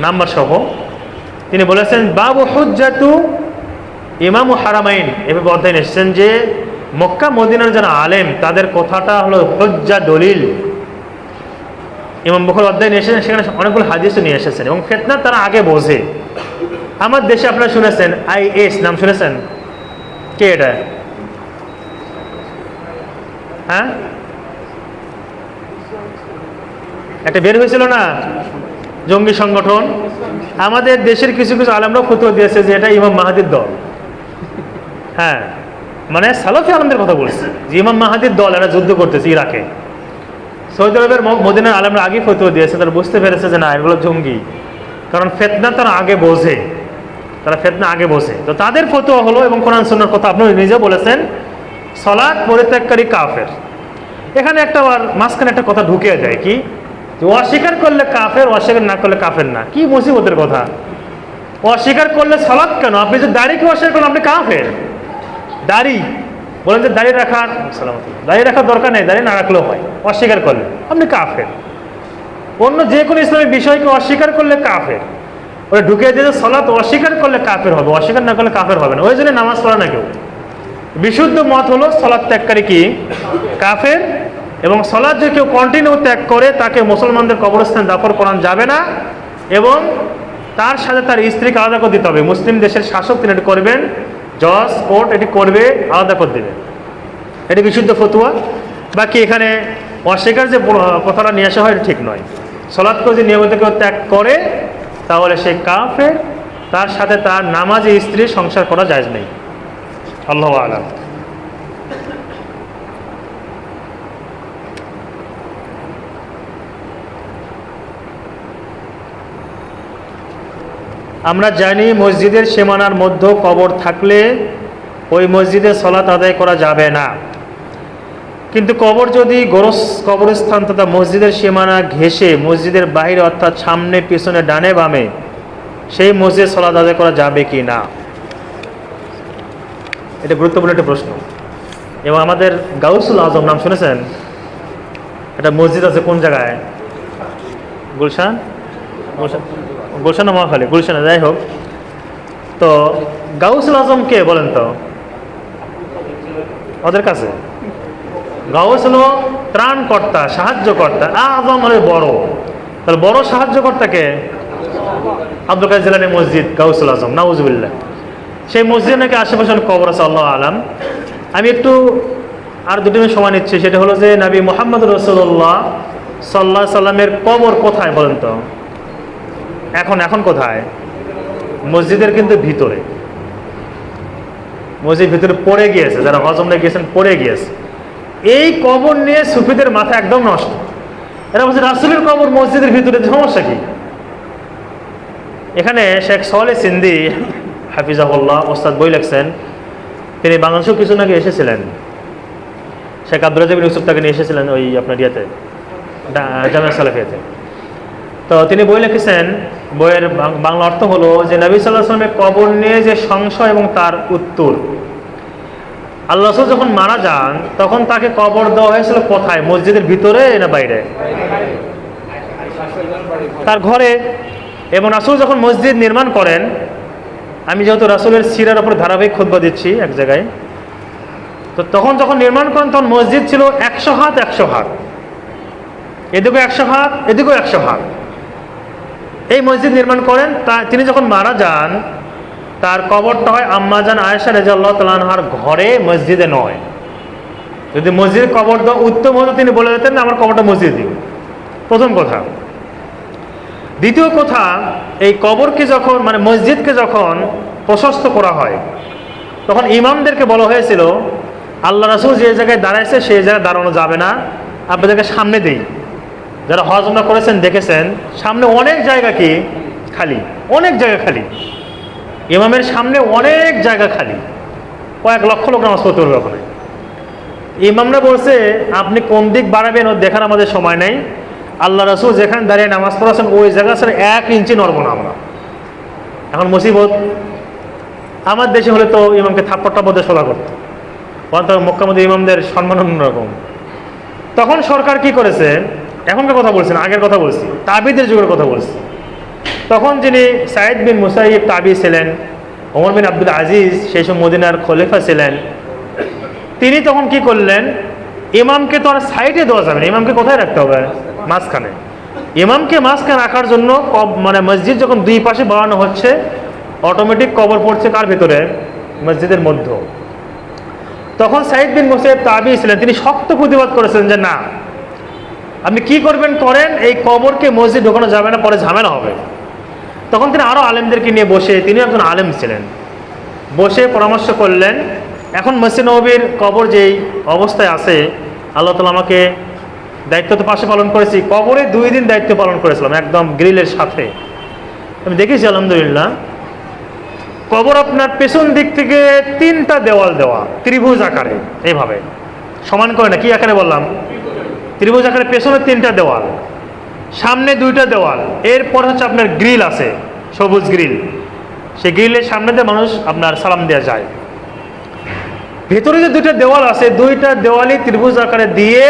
Speaker 1: নাম্বার সহ। তিনি বলেছেন বাবু হুজ্জাতু ইমাম হারামাইন, এভাবে অধ্যায় নিয়ে এসেছেন যে মক্কা মদিনার যারা আলেম তাদের কথাটা হলো হুজ্জা, দলিল। ইমাম বুখারী অধ্যায় নিয়ে এসেছেন, সেখানে অনেকগুলো হাদিসও নিয়ে এসেছেন, এবং ফিতনা তারা আগে বোঝে। আমার দেশে আপনারা শুনেছেন IS নাম শুনেছেন? কে এটা? হ্যাঁ, একটা বের হয়েছিল না জঙ্গি সংগঠন। আমাদের দেশের কিছু কিছু আলেমরাও ফতোয়া দিয়েছে যে এটা ইমাম মাহাদির দল। হ্যাঁ, মানে সালাফি আলেমদের কথা বলছে যে ইমাম মাহাদির দল, এরা যুদ্ধ করতেছে ইরাকে। সৌদি আরবের মদিনার আলেমরা আগে ফতোয়া দিয়েছে, তারা বুঝতে পেরেছে যে না এগুলো জঙ্গি, কারণ ফিতনা তারা আগে বোঝে, তারা ফিতনা আগে বোঝে। তো তাদের ফতোয়া হলো, এবং কোরআন সুন্নাহর কথা আপনি নিজে বলেছেন, সালাত পরিত্যাগকারী কাফের। এখানে একটা মাঝখানে একটা কথা ঢুকিয়ে যায়, কি যে অস্বীকার করলে কাফের, অস্বীকার না করলে কাফের না। কি মুসিবতের কথা! অস্বীকার করলে সালাত কেন? আপনি যে দাড়িকে অস্বীকার করেন আপনি কাফের। দাড়ি বলেন যে দাড়ি রাখার দরকার নেই, দাড়ি না রাখলেও হয়, অস্বীকার করলে আপনি কাফের। অন্য যে কোনো ইসলামী বিষয়কে অস্বীকার করলে কাফের। ওরা ঢুকিয়ে দিয়ে সালাত অস্বীকার করলে কাফের হবে, অস্বীকার না করলে কাফের হবে না। ওই জন্য নামাজ পড়া না কেউ। বিশুদ্ধ মত হলো সালাত ত্যাগকারী কি কাফের, এবং সালাত যে কেউ কন্টিনিউ ত্যাগ করে তাকে মুসলমানদের কবরস্থানে দাফন করানো যাবে না, এবং তার সাথে তার স্ত্রীকে আলাদা করে দিতে হবে। মুসলিম দেশের শাসক তিনি এটি করবেন, জজ কোর্ট এটি করবে, আলাদা করে দেবে। এটি বিশুদ্ধ ফতোয়া। বাকি এখানে অস্বীকার যে কথাটা নিয়ে আসা হয় এটা ঠিক নয়। সালাত করে যে নিয়মিত কেউ ত্যাগ করে তাহলে সে কাফের, তার সাথে তার নামাজি স্ত্রী সংসার করা জায়েজ নেই। আল্লাহু আ'লাম। আমরা জানি মসজিদের সীমানার মধ্যে কবর থাকলে ওই মসজিদে সালাত আদায় করা যাবে না, কিন্তু কবর যদি কবরস্থান তথা মসজিদের সীমানা ঘেঁষে মসজিদের বাইরে অর্থাৎ সামনে পিছনে ডানে বামে সেই মসজিদে সালাত আদায় করা যাবে কি না? এটা গুরুত্বপূর্ণ একটা প্রশ্ন। এবং আমাদের গাউসুল আজম নাম শুনেছেন? একটা মসজিদ আছে কোন জায়গায়? গুলশান না মহাখালী? গুলশানে, যাই হোক। তো গাউসুল আজম কে বলেন তো ওদের কাছে? গাউস হলো ত্রাণকর্তা, সাহায্যকর্তা, আজম হলে বড়। তাহলে বড় সাহায্যকর্তাকে আব্দুল কাদের জিলানী মসজিদ গাউসুল আজম, নাউজুবিল্লাহ। সেই মসজিদে নাকি আশেপাশে অনেক কবর আছে, আল্লাহু আলাম। আমি একটু আর 2 মিনিট সময় নিচ্ছি, সেটা হলো যে নবী মুহাম্মদ রাসূলুল্লাহ সাল্লাল্লাহু আলাইহি সাল্লামের কবর কোথায় বলেন তো? এখন কোথায়? মসজিদের কিন্তু ভিতরে, মসজিদ ভিতরে পড়ে গিয়েছে, যারা হজ উমরায় গিয়েছেন পড়ে গিয়েছে। এই কবর নিয়ে সুফিদের মাথা একদম নষ্ট। এরা বলছে রাসূলের কবর মসজিদের ভিতরে, সমস্যা কি? এখানে শেখ সালেহ সিন্দি হাফিজাহুল্লাহ ওস্তাদ বই লেখছেন, তিনি বাংলাদেশেও কিছু আগে এসেছিলেন। শেখ আব্দুল রাজ্জাক বিন ইউসুফ তাকে নিয়ে এসেছিলেন ওই আপনার ইয়েতে, জামিয়া সালাফিয়াতে। তো তিনি বই লিখেছেন, বইয়ের বাংলা অর্থ হলো যে নবী সাল্লাল্লাহু আলাইহি ওয়াসাল্লামের কবর নিয়ে যে সংশয় এবং তার উত্তর। আল্লাহ রাসূল যখন মারা যান তখন তাকে কবর দেওয়া হয়েছিল কোথায়? মসজিদের ভিতরে না বাইরে? তার ঘরে। এবং রাসূল যখন মসজিদ নির্মাণ করেন, আমি যেহেতু রাসূলের সিরার উপর ধারাবাহিক খুতবা দিচ্ছি এক জায়গায়, তো তখন যখন নির্মাণ করেন তখন মসজিদ ছিল 100 হাত 100 হাত, এদিকে 100 হাত এদিকেও 100 হাত। এই মসজিদ নির্মাণ করেন। তিনি যখন মারা যান তার কবরটা হয় আম্মাজান আয়েশা রাদিয়াল্লাহু তাআলা আনহার ঘরে, মসজিদে নয়। যদি মসজিদে কবর দেওয়া উত্তম হতো তিনি বলে দিতেন আমার কবরটা মসজিদে দিও, প্রথম কথা। দ্বিতীয় কথা, এই কবরকে যখন মানে মসজিদকে যখন প্রশস্ত করা হয় তখন ইমামদেরকে বলা হয়েছিল আল্লাহ রাসূল যে জায়গায় দাঁড়াইছে সেই জায়গায় দাঁড়ানো যাবে না, আপনাদেরকে সামনে দেই। যারা হজ উমরা করেছেন দেখেছেন সামনে অনেক জায়গা কি খালি, অনেক জায়গা খালি, ইমামের সামনে অনেক জায়গা খালি, কয়েক লক্ষ লোক নামাজ পড়তে পারবে ওখানে। ইমামরা বলছে আপনি কোন দিক বাড়াবেন ও দেখার আমাদের সময় নেই, আল্লাহ রাসূল যেখানে দাঁড়িয়ে নামাজ পড়াচ্ছেন ওই জায়গা ছাড়া 1 ইঞ্চি নড়ব না আমরা। এখন মুসিবত, আমার দেশে হলে তো ইমামকে থাপ্পড় টাপ্পড় দিয়ে সভা করতো, মক্কা মদিনা ইমামদের সম্মান অন্যরকম। তখন সরকার কি করেছে, এখনকার কথা বলছেন, আগের কথা বলছি, তাবিদের যুগের কথা বলছি। তখন যিনি সাইদ বিন মুসাইয়িব তাবি ছিলেন, ওমর বিন আব্দুল আজিজ সেই সব মদিনার খলিফা ছিলেন, তিনি তখন কি করলেন, ইমামকে তো আর সাইডে দেওয়া যাবে না, ইমামকে কোথায় রাখতে হবে? মাঝখানে। ইমামকে মাঝখানে রাখার জন্য মানে মসজিদ যখন 2 পাশে বাড়ানো হচ্ছে, অটোমেটিক কবর পড়ছে কার ভিতরে? মসজিদের মধ্যে। তখন সাইদ বিন মুসাইয়িব তাবি ছিলেন, তিনি শক্ত প্রতিবাদ করেছেন যে না, আপনি কি করবেন করেন, এই কবরকে মসজিদ ঢোকানো যাবে না, পরে ঝামেলা হবে। তখন তিনি আরও আলেমদেরকে নিয়ে বসে, তিনি একজন আলেম ছিলেন, বসে পরামর্শ করলেন, এখন মসজিদ নববীর কবর যেই অবস্থায় আছে, আল্লাহ তাআলা আমাকে দায়িত্ব তো পাশে পালন করেছি, কবরে 2 দিন দায়িত্ব পালন করেছিলাম একদম গ্রিলের সাথে। আমি দেখেছি আলহামদুলিল্লাহ, কবর আপনার পেছন দিক থেকে 3টা দেওয়াল দেওয়া, ত্রিভুজ আকারে, এইভাবে সমান করে না, কি আকারে বললাম? ত্রিভুজ আকারে, পেছনে 3টা দেওয়াল, সামনে 2টা দেওয়াল, এরপর হচ্ছে আপনার গ্রিল আছে, সবুজ গ্রিল, সেই গ্রিলের সামনে দিয়ে মানুষ আপনার সালাম দেওয়া যায়। ভেতরে যে 2টা দেওয়াল আছে, 2টা দেওয়ালই ত্রিভুজ আকারে দিয়ে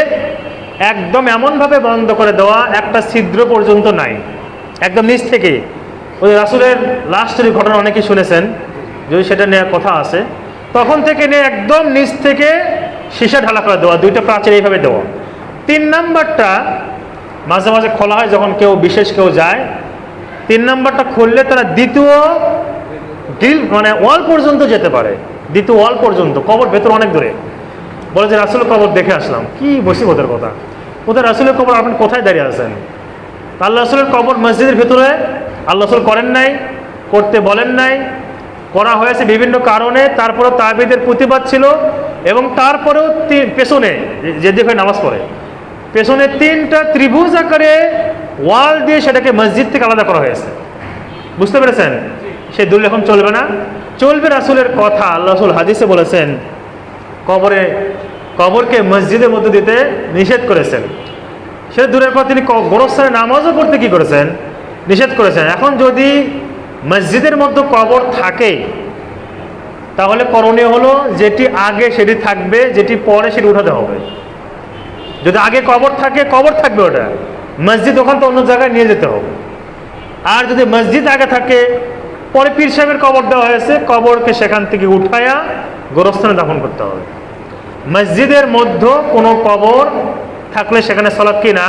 Speaker 1: একদম এমনভাবে বন্ধ করে দেওয়া, একটা ছিদ্র পর্যন্ত নাই, একদম নিচ থেকে। ওই রাসূলের লাস্টের ঘটনা অনেকেই শুনেছেন, যদি সেটা নিয়ে কথা আছে, তখন থেকে নিয়ে একদম নিচ থেকে সীসা ঢালা করে দেওয়া, 2টা প্রাচীর এইভাবে দেওয়া। 3 নাম্বারটা মাঝে মাঝে খোলা হয় যখন কেউ বিশেষ কেউ যায়, 3 নাম্বারটা খুললে তারা দ্বিতীয় গ্রিল মানে ওয়াল পর্যন্ত যেতে পারে, দ্বিতীয় ওয়াল পর্যন্ত। কবর ভেতর অনেক দূরে। বলে যে রাসূলের কবর দেখে আসলাম, কি মুসিবতের কথা, ওদের রাসূলের কবর আপনি কোথায় দাঁড়িয়ে আছেন? আল্লাহ রাসূলের কবর মসজিদের ভিতরে, আল্লাহ রাসূল করেন নাই, করতে বলেন নাই, করা হয়েছে বিভিন্ন কারণে, তারপরেও তাবিদের প্রতিবাদ ছিল, এবং তারপরেও পেছনে যেদিকে নামাজ পড়ে পেছনে 3টা ত্রিভুজ আকারে ওয়াল দিয়ে সেটাকে মসজিদ থেকে আলাদা করা হয়েছে। বুঝতে পেরেছেন? সেই দলিল এখন চলবে না, চলবে রাসূলের কথা। আল্লাহ রাসূল হাদিসে বলেছেন কবরকে মসজিদের মধ্যে দিতে নিষেধ করেছেন। সে দূরের পর তিনি গোরস্থানে নামাজও পড়তে কি করেছেন? নিষেধ করেছেন। এখন যদি মসজিদের মধ্যে কবর থাকে তাহলে করণীয় হলো যেটি আগে সেটি থাকবে, যেটি পরে সেটি উঠাতে হবে। যদি আগে কবর থাকে, কবর থাকবে ওটা, মসজিদ ওখান তো অন্য জায়গায় নিয়ে যেতে হবে। আর যদি মসজিদ আগে থাকে, পরে পীর সাহেবের কবর দেওয়া হয়েছে, কবরকে সেখান থেকে উঠায়া গোরস্থানে দাফন করতে হবে। মসজিদের মধ্যে কোনো কবর থাকলে সেখানে সালাত কি না,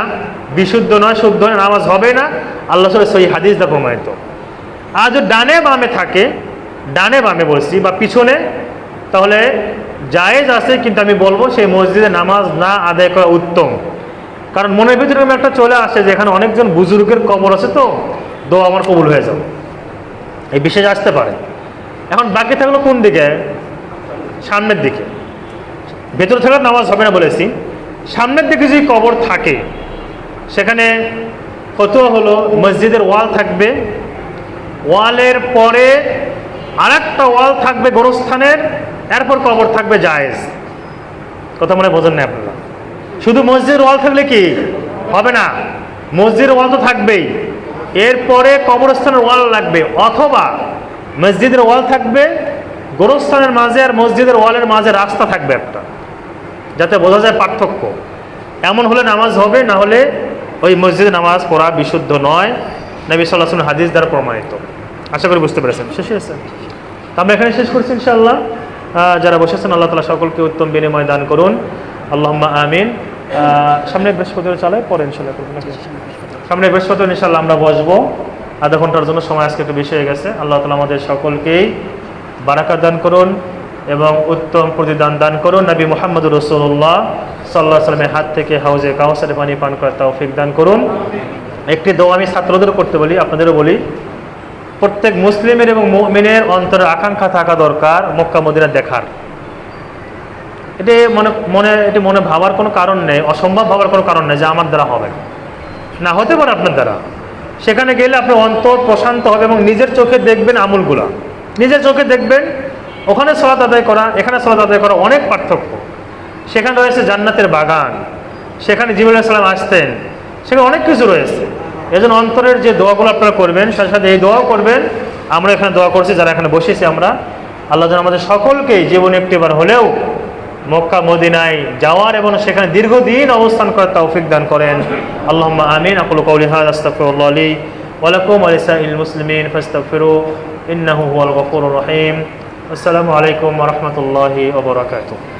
Speaker 1: বিশুদ্ধ নয়, শুদ্ধ নয়, নামাজ হবে না। আল্লাহ সহি হাদিস দা প্রমাণিত। আর যদি ডানে বামে থাকে, ডানে বামে বলছি বা পিছনে, তাহলে জায়েজ আছে, কিন্তু আমি বলবো সেই মসজিদে নামাজ না আদায় করা উত্তম। কারণ মনের ভিতরে এরকম একটা চলে আসে যে এখানে অনেকজন বুজুর্গের কবর আছে, তো দোয়া আমার কবুল হয়ে যাবে, এই বিশেষ আসতে পারে। এখন বাকি থাকলো কোন দিকে? সামনের দিকে। ভেতরে থাকলে নামাজ হবে না বলেছি। সামনের দিকে যদি কবর থাকে, সেখানে ফতোয়া হলো মসজিদের ওয়াল থাকবে, ওয়ালের পরে আরেকটা ওয়াল থাকবে গোরস্থানের, এরপর কবর থাকবে জায়েজ। কথা মনে বোঝেন না আপনারা? শুধু মসজিদের ওয়াল থাকলে কি হবে না, মসজিদের ওয়াল তো থাকবেই, এরপরে কবরস্থানের ওয়াল লাগবে, অথবা মসজিদের ওয়াল থাকবে, গোরস্থানের মাঝে আর মসজিদের ওয়ালের মাঝে রাস্তা থাকবে একটা, যাতে বোঝা যায় পার্থক্য। এমন হলে নামাজ হবে, না হলে ওই মসজিদে নামাজ পড়া বিশুদ্ধ নয়, নবী সাল্লাল্লাহু আলাইহি ওয়াসাল্লাম হাদিস দ্বারা প্রমাণিত। আশা করি বুঝতে পেরেছেন। শেষ হয়েছে? আমরা এখানে শেষ করছি ইনশাআল্লাহ। যারা বসেছেন আল্লাহ তাআলা সকলকে উত্তম বিনিময় দান করুন, আল্লাহুম্মা আমিন। সামনে বৃহস্পতিবার চালায় পরে ইনশাআল্লাহ করব নাকি? সামনে বৃহস্পতিবার ইনশাআল্লাহ আমরা বসবো, আধা ঘন্টার জন্য সময় আজকে একটু বেশি হয়ে গেছে। আল্লাহ তাআলা আমাদের সকলকেই বারাকাত দান করুন এবং উত্তম প্রতিদান দান করুন। নবী মুহাম্মদুর রাসূলুল্লাহ সাল্লাল্লাহু আলাইহি ওয়াসাল্লামের হাত থেকে হাউজে কাউসারে পানি পান করার তৌফিক দান করুন। একটি দোয়া আমি ছাত্রদেরও করতে বলি, আপনাদেরও বলি। প্রত্যেক মুসলিমের এবং মুমিনের অন্তরে আকাঙ্ক্ষা থাকা দরকার মক্কা মদিনা দেখার। এটি মনে ভাবার কোনো কারণ নেই, অসম্ভব ভাবার কোনো কারণ নেই যে আমার দ্বারা হবে না, হতে পারে আপনার দ্বারা। সেখানে গেলে আপনার অন্তর প্রশান্ত হবে এবং নিজের চোখে দেখবেন আমলগুলা, নিজের চোখে দেখবেন। ওখানে সালাত আদায় করা, এখানে সালাত আদায় করা অনেক পার্থক্য। সেখানে রয়েছে জান্নাতের বাগান, সেখানে জিবরাইল আলাইহিস সালাম আসতেন, সেখানে অনেক কিছু রয়েছে। এজন্য অন্তরের যে দোয়াগুলো আপনারা করবেন, সাথে সাথে এই দোয়াও করবেন। আমরা এখানে দোয়া করছি, যারা এখানে বসেছি আমরা, আল্লাহ যেন আমাদের সকলকেই জীবনে একটিবার হলেও মক্কা মদিনায় যাওয়ার এবং সেখানে দীর্ঘদিন অবস্থান করার তৌফিক দান করেন। আল্লাহুম্মা আমিন। আকুলু কাউলি হাযা আস্তাগফিরুল্লাহ লি ওয়া লাকুম ওয়া লিসাইরিল মুসলিমিন ফাস্তাগফিরু ইন্নাহু হুয়াল গফুরুর রহিম। আসসালামু আলাইকুম ওয়া রাহমাতুল্লাহি ওয়া বারাকাতুহু।